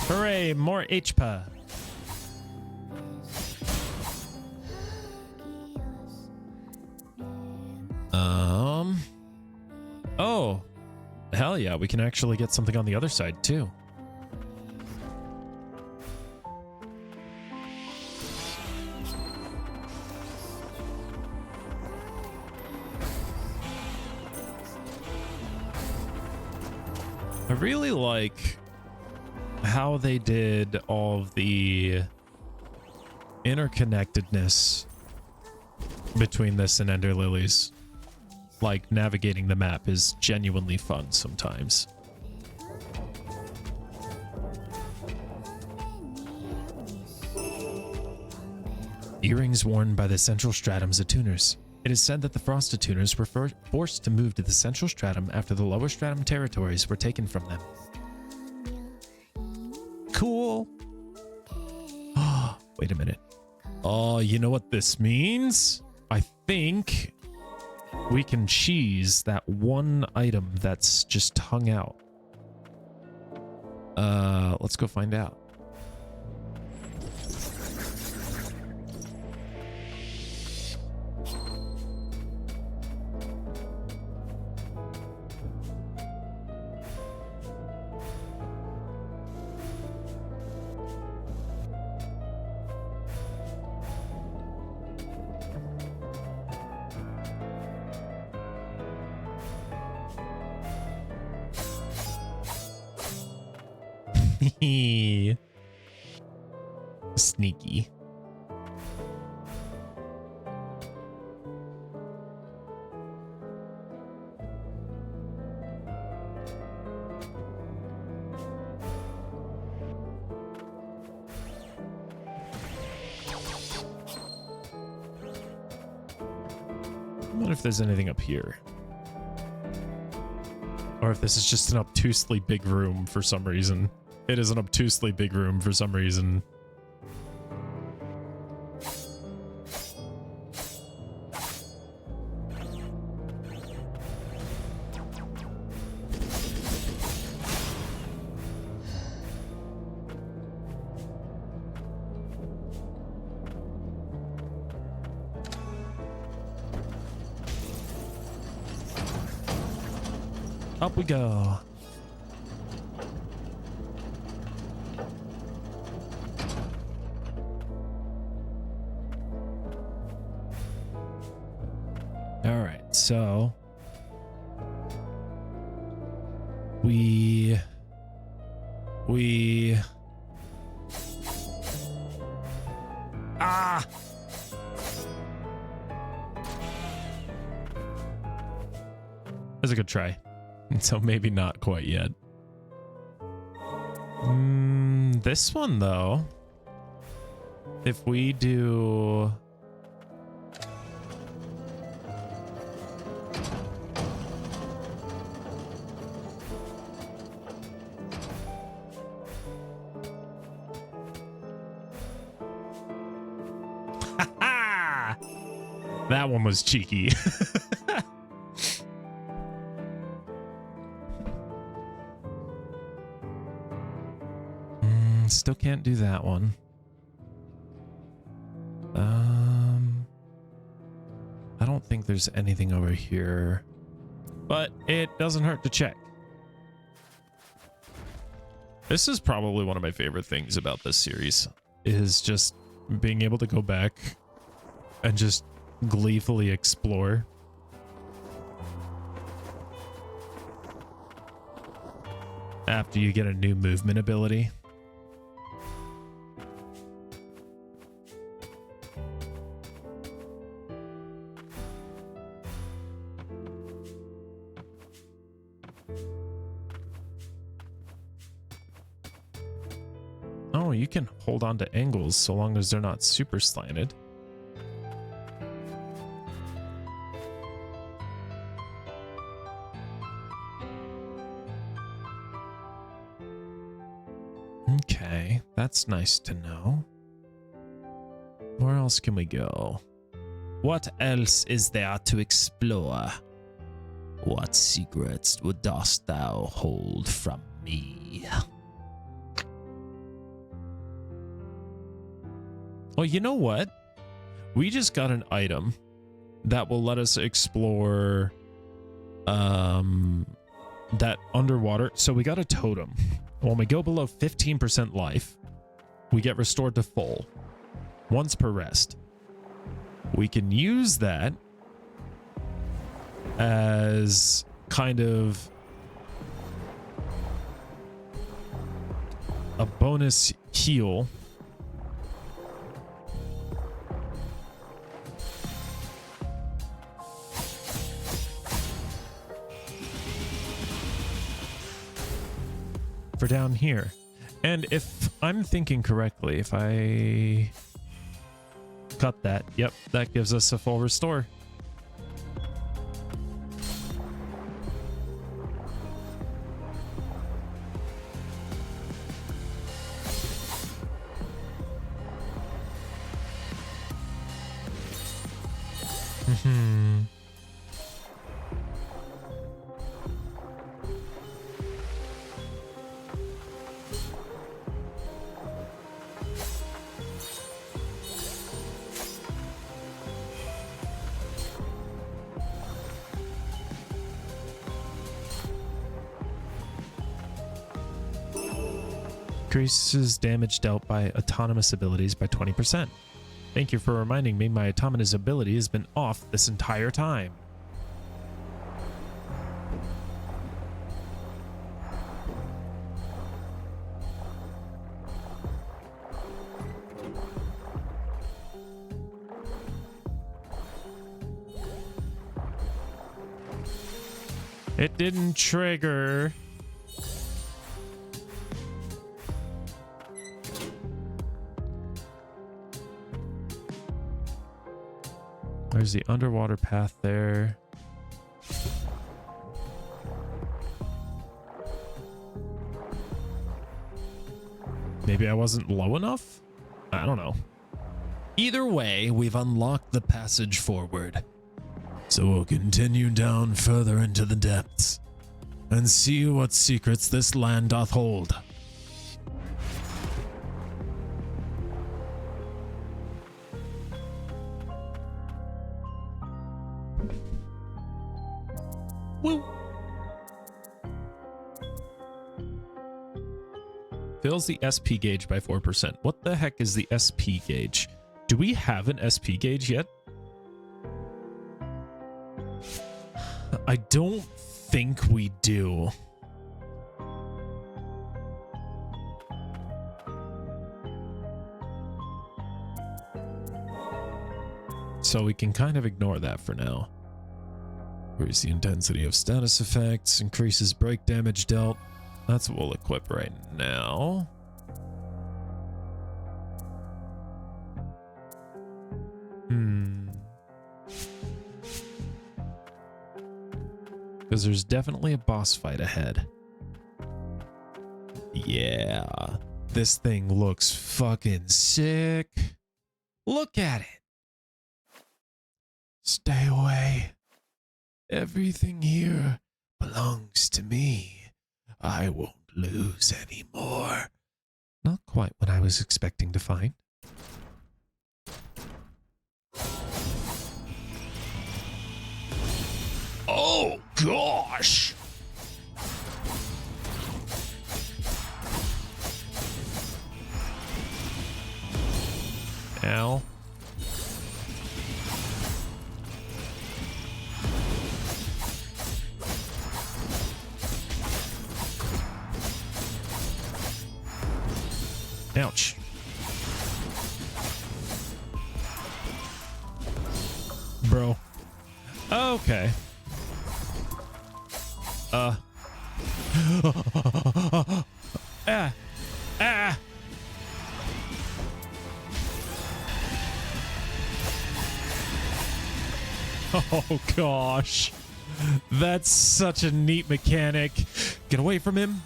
Hooray, more HPA. Oh, hell yeah, we can actually get something on the other side too. I really like how they did all of the interconnectedness between this and Ender Lilies. Like, navigating the map is genuinely fun sometimes. Earrings worn by the Central Stratum's attuners. It is said that the Frost attuners were forced to move to the Central Stratum after the Lower Stratum territories were taken from them. Cool. Oh, wait a minute. Oh, you know what this means? I think we can cheese that one item that's just hung out. Let's go find out. Sneaky. I wonder if there's anything up here. Or if this is just an obtusely big room for some reason. It is an obtusely big room for some reason. Up we go. All right, so we ah. That's a good try. So maybe not quite yet. This one though, if we do that one was cheeky. Still can't do that one. I don't think there's anything over here, but it doesn't hurt to check. This is probably one of my favorite things about this series, is just being able to go back and just gleefully explore. After you get a new movement ability. Oh, you can hold on to angles so long as they're not super slanted. Okay, that's nice to know. Where else can we go? What else is there to explore? What secrets dost thou hold from me? Well, you know what? We just got an item that will let us explore that underwater. So we got a totem. When we go below 15% life, we get restored to full once per rest. We can use that as kind of a bonus heal. For down here. And if I'm thinking correctly, if I cut that, yep, that gives us a full restore. Increases damage dealt by autonomous abilities by 20%. Thank you for reminding me my autonomous ability has been off this entire time. It didn't trigger. There's the underwater path there. Maybe I wasn't low enough? I don't know. Either way, we've unlocked the passage forward. So we'll continue down further into the depths and see what secrets this land doth hold. Woo! Fills the SP gauge by 4%. What the heck is the SP gauge? Do we have an SP gauge yet? I don't think we do. So we can kind of ignore that for now. Increase the intensity of status effects, increases break damage dealt. That's what we'll equip right now. Because there's definitely a boss fight ahead. Yeah. This thing looks fucking sick. Look at it. Stay away. Everything here belongs to me. I won't lose anymore. Not quite what I was expecting to find. Oh, gosh. Ow. Ouch. Bro. Okay. Oh gosh. That's such a neat mechanic. Get away from him.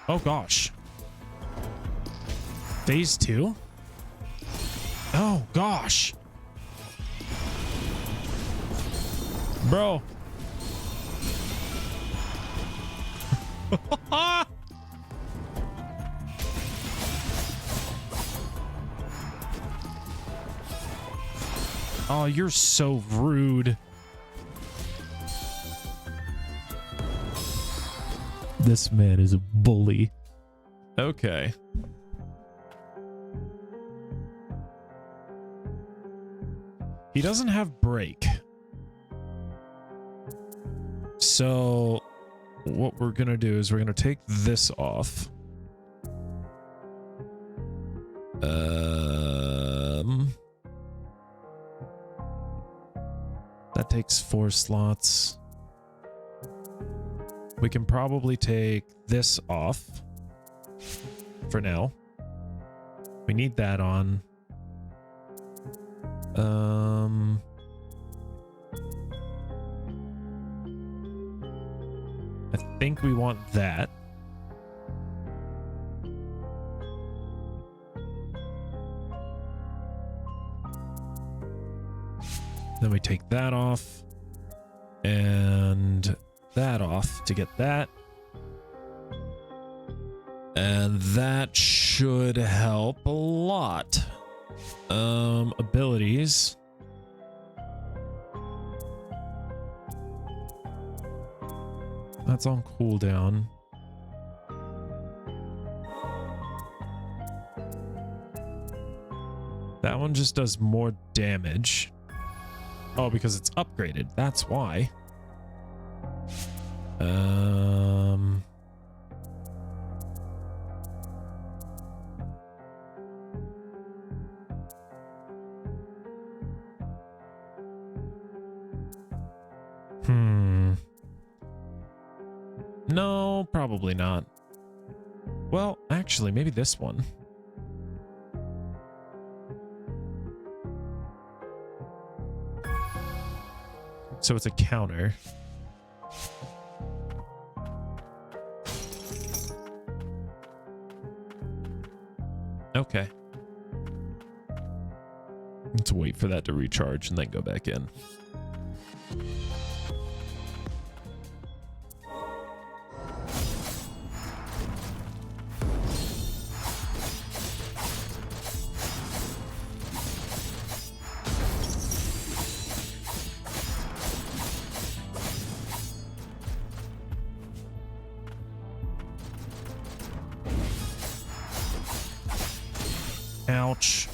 Oh gosh. Phase 2? Oh gosh. Bro. Oh, you're so rude. This man is a bully. Okay. He doesn't have break. So what we're going to do is we're going to take this off. That takes 4 slots. We can probably take this off for now. We need that on. I think we want that. Then we take that off and that off to get that. And that should help a lot. Abilities. That's on cooldown. That one just does more damage. Oh, because it's upgraded. That's why. No, probably not. Well, actually, maybe this one. So it's a counter. Okay. Let's wait for that to recharge and then go back in. Ouch.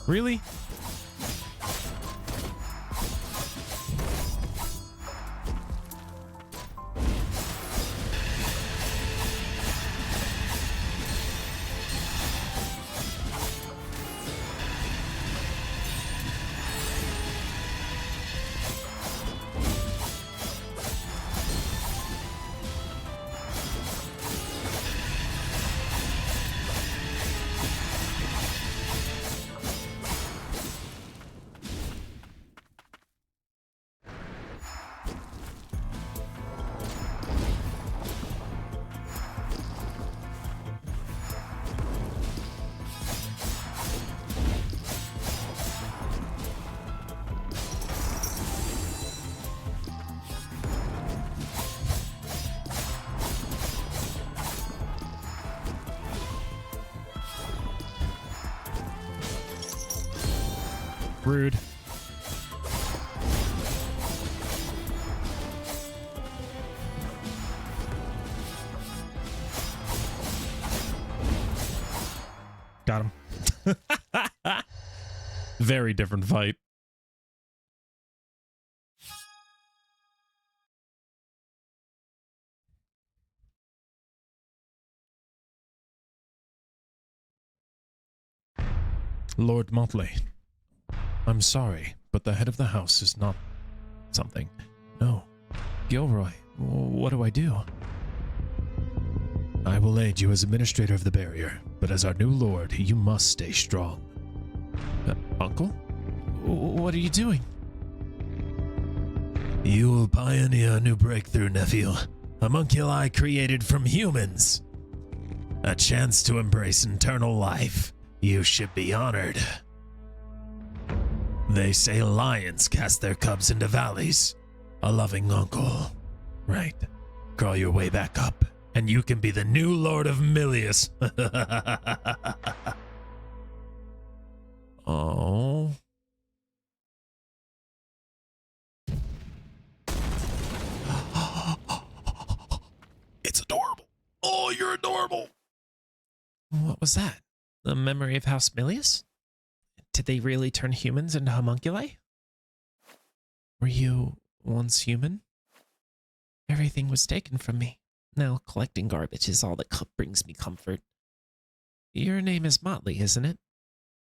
Really? Rude. Got him. Very different fight. Lord Motley, I'm sorry, but the head of the house is not something. No. Gilroy, what do I do? I will aid you as administrator of the barrier, but as our new lord, you must stay strong. Uncle? What are you doing? You will pioneer a new breakthrough, nephew. A homunculi created from humans. A chance to embrace eternal life. You should be honored. They say lions cast their cubs into valleys. A loving uncle. Right. Crawl your way back up, and you can be the new Lord of Milius. Oh. It's adorable. Oh, you're adorable. What was that? The memory of House Milius? Did they really turn humans into homunculi? Were you once human? Everything was taken from me. Now collecting garbage is all that brings me comfort. Your name is Motley, isn't it?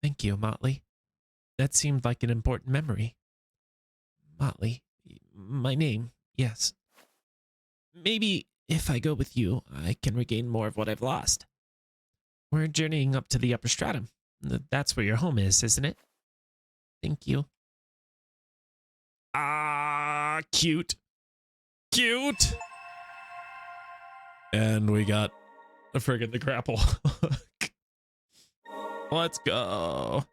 Thank you, Motley. That seemed like an important memory. Motley, my name, yes. Maybe if I go with you, I can regain more of what I've lost. We're journeying up to the upper stratum. That's where your home is, isn't it? Thank you. Ah, cute. Cute. And we got a friggin' the grapple hook. Let's go.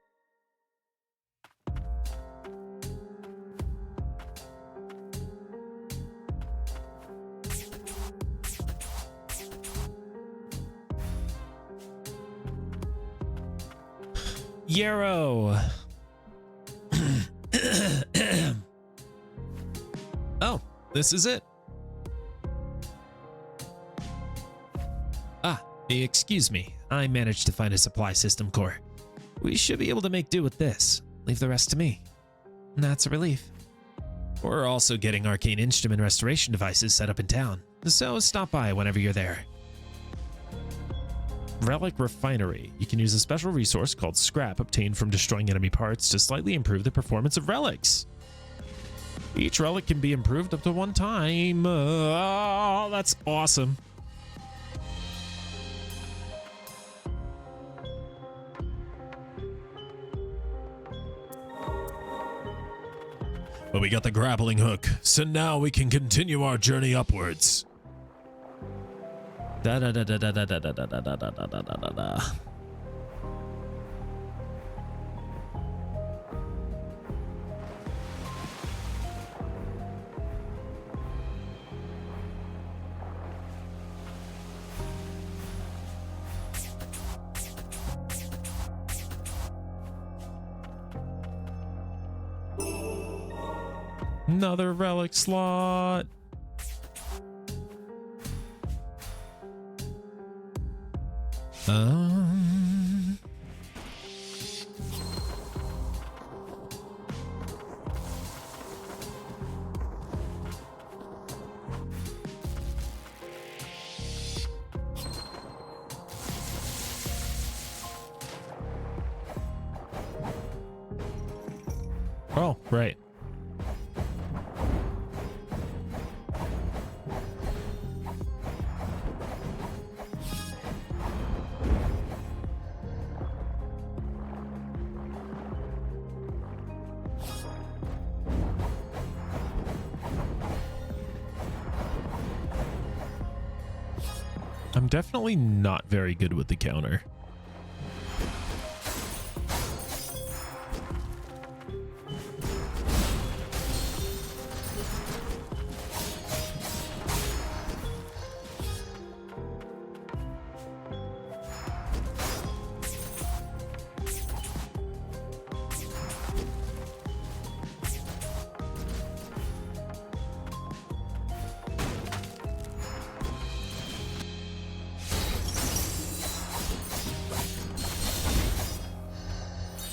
Yarrow. Oh, this is it. Ah, excuse me. I managed to find a supply system core. We should be able to make do with this. Leave the rest to me. That's a relief. We're also getting arcane instrument restoration devices set up in town, so stop by whenever you're there. Relic Refinery. You can use a special resource called scrap obtained from destroying enemy parts to slightly improve the performance of relics. Each relic can be improved up to 1 time. Oh, that's awesome. But we got the grappling hook, so now we can continue our journey upwards. Da da da da da da da da da da da da da da da. Another relic slot. Oh, right. I'm definitely not very good with the counter.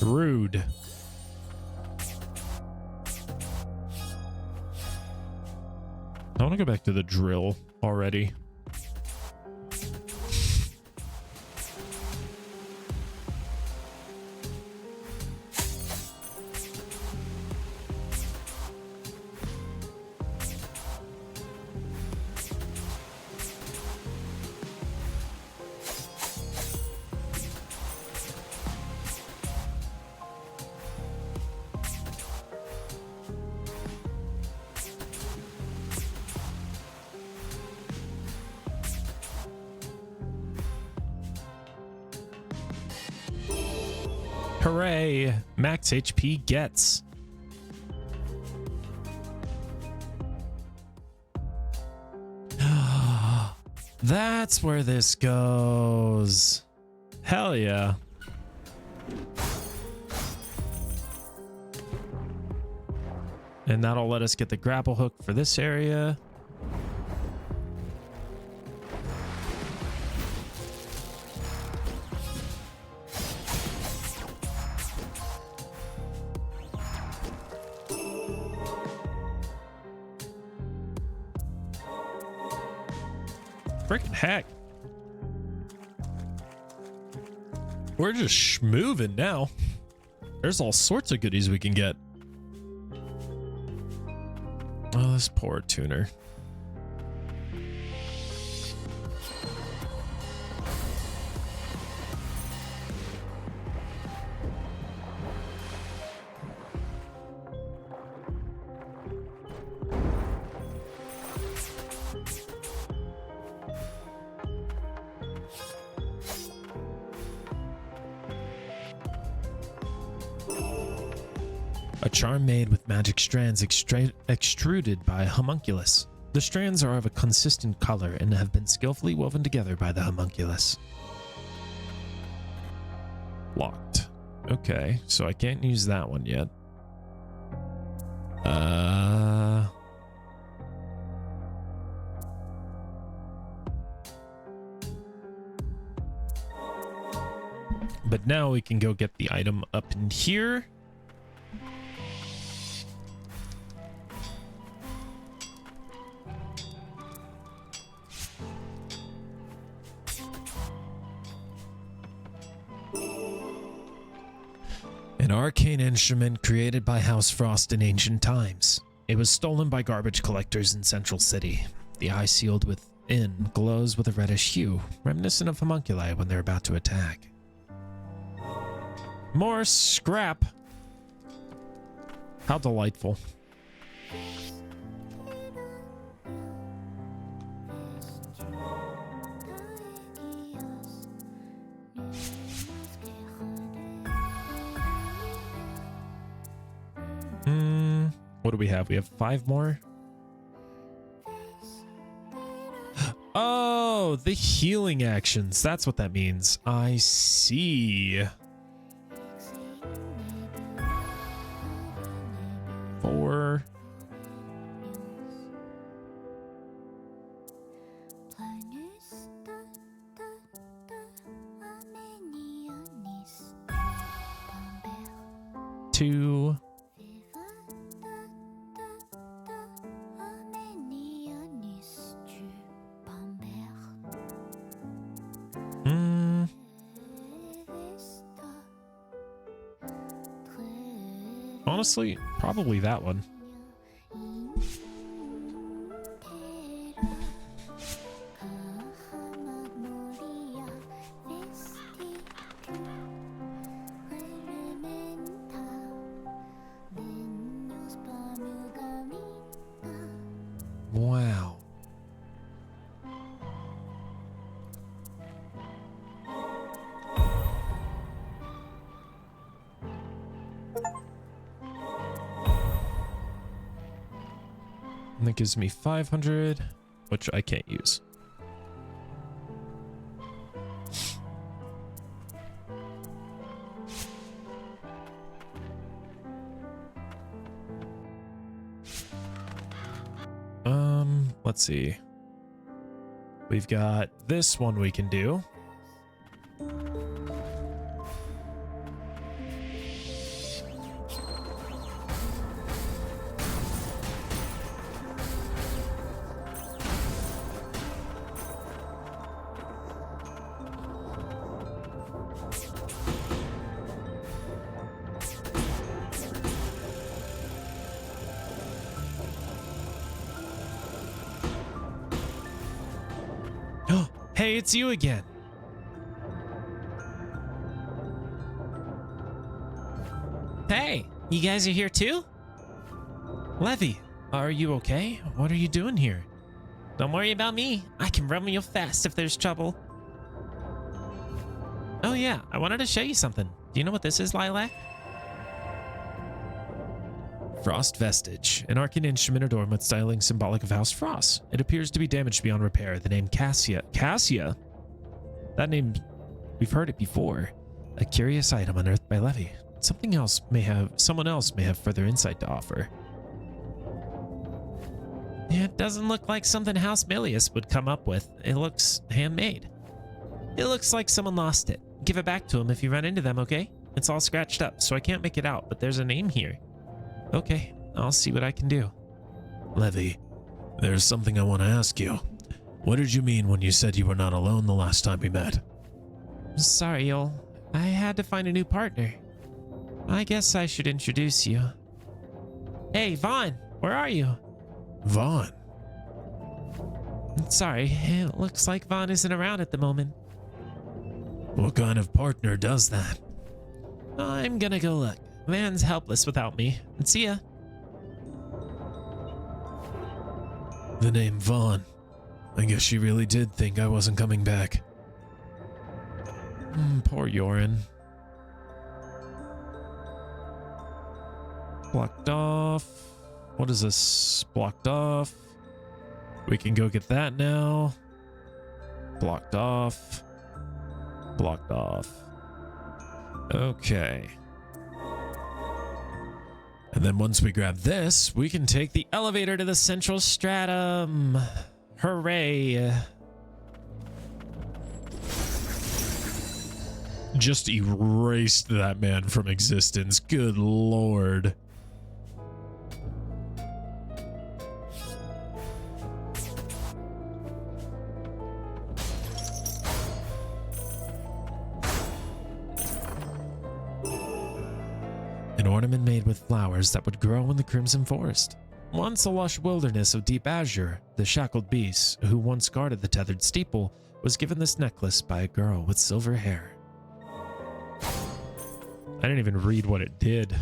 Rude. I want to go back to the drill already. Hooray! Max HP gets. That's where this goes. Hell yeah. And that'll let us get the grapple hook for this area. Freaking heck. We're just schmoving now. There's all sorts of goodies we can get. Oh, this poor tuner. A charm made with magic strands extruded by a homunculus. The strands are of a consistent color and have been skillfully woven together by the homunculus. Locked. Okay, so I can't use that one yet. But now we can go get the item up in here. An arcane instrument created by House Frost in ancient times. It was stolen by garbage collectors in Central City. The eye sealed within glows with a reddish hue, reminiscent of homunculi when they're about to attack. More scrap. How delightful. What do we have? We have 5 more. Oh, the healing actions. That's what that means. I see. 4. Two. Honestly, probably that one. Wow. And that gives me 500, which I can't use. Let's see. We've got this one we can do. Hey, it's you again. Hey, you guys are here too? Levy, are you okay? What are you doing here? Don't worry about me. I can run real fast if there's trouble. Oh yeah, I wanted to show you something. Do you know what this is, Lilac? Frost Vestige, an arcane instrument adorned with styling symbolic of House Frost. It appears to be damaged beyond repair. The name Cassia. Cassia? That name, we've heard it before. A curious item unearthed by Levy. Someone else may have further insight to offer. Yeah, it doesn't look like something House Milius would come up with. It looks handmade. It looks like someone lost it. Give it back to them if you run into them, okay? It's all scratched up, so I can't make it out, but there's a name here. Okay, I'll see what I can do. Levy, there's something I want to ask you. What did you mean when you said you were not alone the last time we met? Sorry, Yol. I had to find a new partner. I guess I should introduce you. Hey, Vaughn, where are you? Vaughn? Sorry, it looks like Vaughn isn't around at the moment. What kind of partner does that? I'm gonna go look. Van's helpless without me. See ya. The name Vaughn. I guess she really did think I wasn't coming back. Poor Yorin. Blocked off. What is this? Blocked off. We can go get that now. Blocked off. Blocked off. Okay. And then once we grab this, we can take the elevator to the central stratum. Hooray. just erased that man from existence. Good lord. An ornament made with flowers that would grow in the Crimson Forest. Once a lush wilderness of deep azure, the shackled beast who once guarded the tethered steeple was given this necklace by a girl with silver hair. I didn't even read what it did.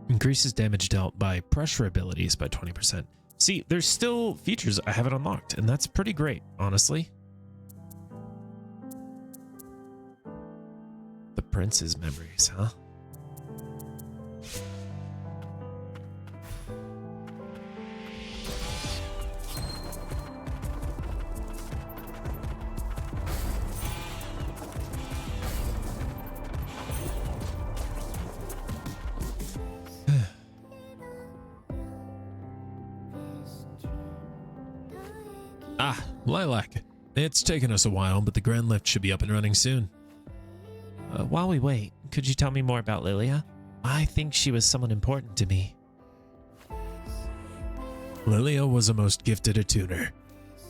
Increases damage dealt by pressure abilities by 20%. See, there's still features I haven't unlocked, and that's pretty great, honestly. The prince's memories, huh? Ah, Lilac. It's taken us a while, but the grand lift should be up and running soon. While we wait, could you tell me more about Lilia? I think she was someone important to me. Lilia was a most gifted attuner.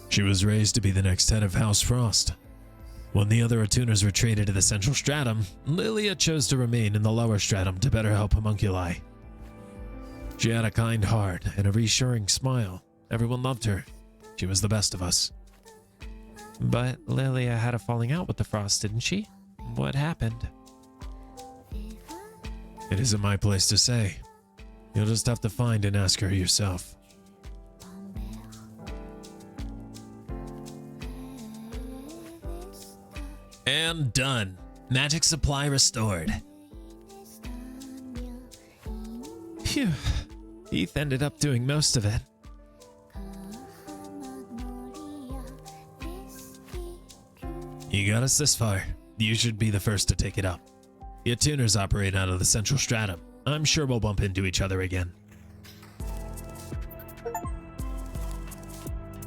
She was raised to be the next head of House Frost. When the other attuners retreated to the central stratum, Lilia chose to remain in the lower stratum to better help homunculi. She had a kind heart and a reassuring smile. Everyone loved her. She was the best of us. But Lilia had a falling out with the Frost, didn't she? What happened? It isn't my place to say. You'll just have to find and ask her yourself. And done. Magic supply restored. Phew. Heath ended up doing most of it. You got us this far. You should be the first to take it up. The attuners operate out of the central stratum. I'm sure we'll bump into each other again.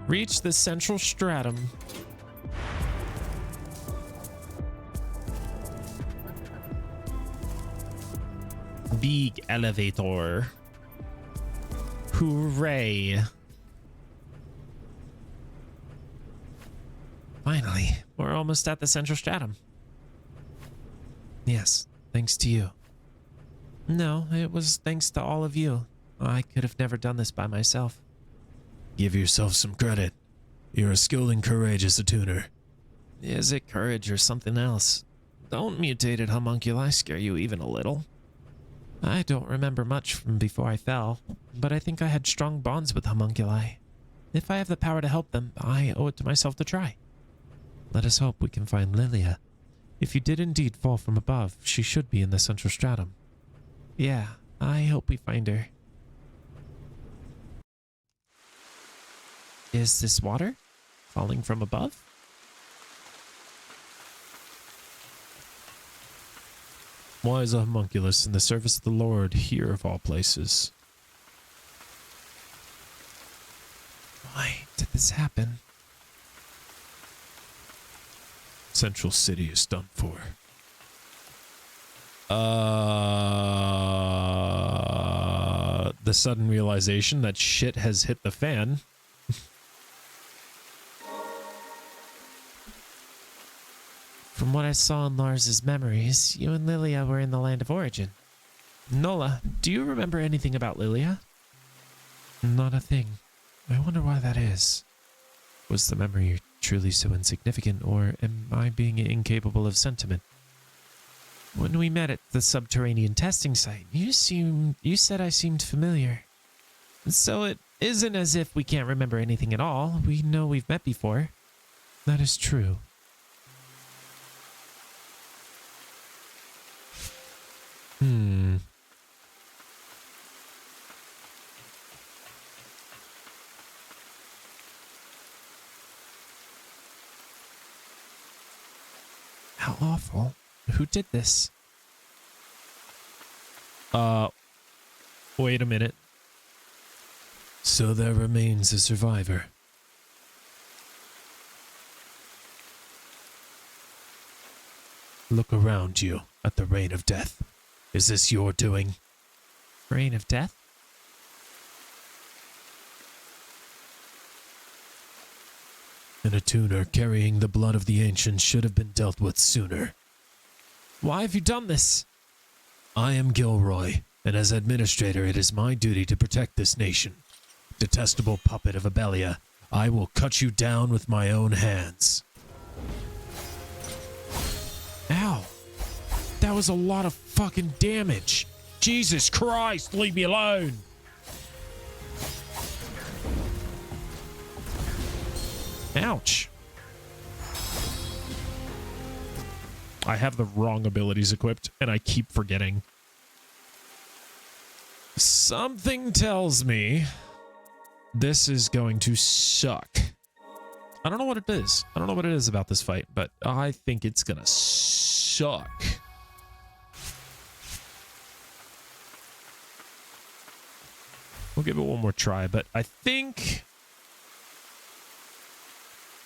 Reach the central stratum. Big elevator. Hooray. Finally, we're almost at the central stratum. Yes, thanks to you. No, it was thanks to all of you. I could have never done this by myself. Give yourself some credit. You're a skilled and courageous attuner. Is it courage or something else? Don't mutated homunculi scare you even a little? I don't remember much from before I fell, but I think I had strong bonds with homunculi. If I have the power to help them, I owe it to myself to try. Let us hope we can find Lilia. If you did indeed fall from above, she should be in the central stratum. Yeah, I hope we find her. Is this water falling from above? Why is a homunculus in the service of the Lord here of all places? Why did this happen? Central City is done for. The sudden realization that shit has hit the fan. From what I saw in Lars's memories, you and Lilia were in the land of origin. Nola, do you remember anything about Lilia? Not a thing. I wonder why that is. Was the memory truly so insignificant, or am I being incapable of sentiment? When we met at the subterranean testing site, you said I seemed familiar. So it isn't as if we can't remember anything at all. We know we've met before. That is true. How awful. Who did this? Wait a minute. So there remains a survivor. Look around you at the rain of death. Is this your doing? Reign of death? An attuner carrying the blood of the ancients should have been dealt with sooner. Why have you done this? I am Gilroy, and as administrator it is my duty to protect this nation. Detestable puppet of Abelia, I will cut you down with my own hands. Ow. That was a lot of fucking damage. Jesus Christ, leave me alone. Ouch. I have the wrong abilities equipped, and I keep forgetting. Something tells me this is going to suck. I don't know what it is. I don't know what it is about this fight, but I think it's gonna suck. We'll give it one more try, but I think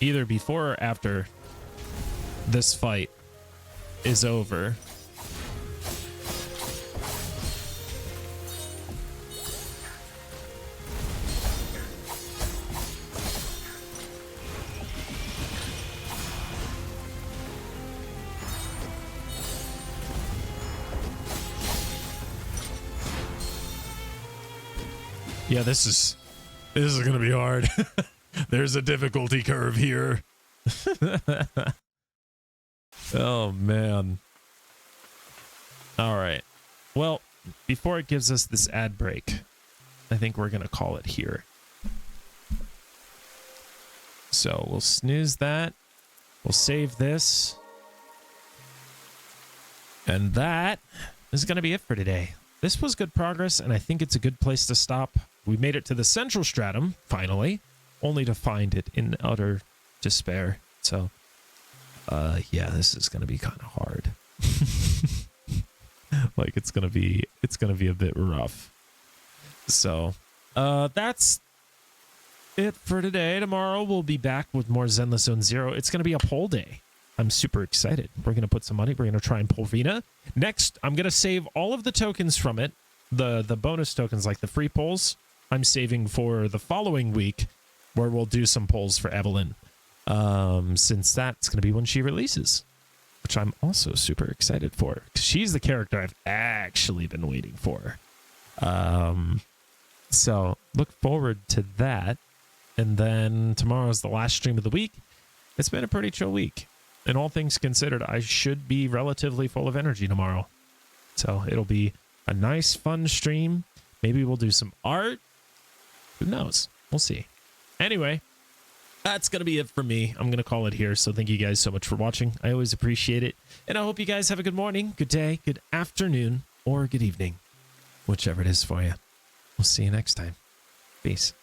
either before or after this fight is over, yeah, this is gonna be hard. There's a difficulty curve here. Oh man. All right. Well, before it gives us this ad break, I think we're gonna call it here. So we'll snooze that. We'll save this. And that is gonna be it for today. This was good progress, and I think it's a good place to stop. We made it to the central stratum, finally, only to find it in utter despair. So, yeah, this is going to be kind of hard. Like, it's going to be a bit rough. So, that's it for today. Tomorrow, we'll be back with more Zenless Zone Zero. It's going to be a poll day. I'm super excited. We're going to put some money. We're going to try and pull Vina. Next, I'm going to save all of the tokens from it. The bonus tokens, like the free polls, I'm saving for the following week, where we'll do some polls for Evelyn. Since that's going to be when she releases, which I'm also super excited for. She's the character I've actually been waiting for. So look forward to that. And then tomorrow's the last stream of the week. It's been a pretty chill week. And all things considered, I should be relatively full of energy tomorrow. So it'll be a nice, fun stream. Maybe we'll do some art. Who knows? We'll see. Anyway, that's going to be it for me. I'm going to call it here. So thank you guys so much for watching. I always appreciate it. And I hope you guys have a good morning, good day, good afternoon, or good evening. Whichever it is for you. We'll see you next time. Peace.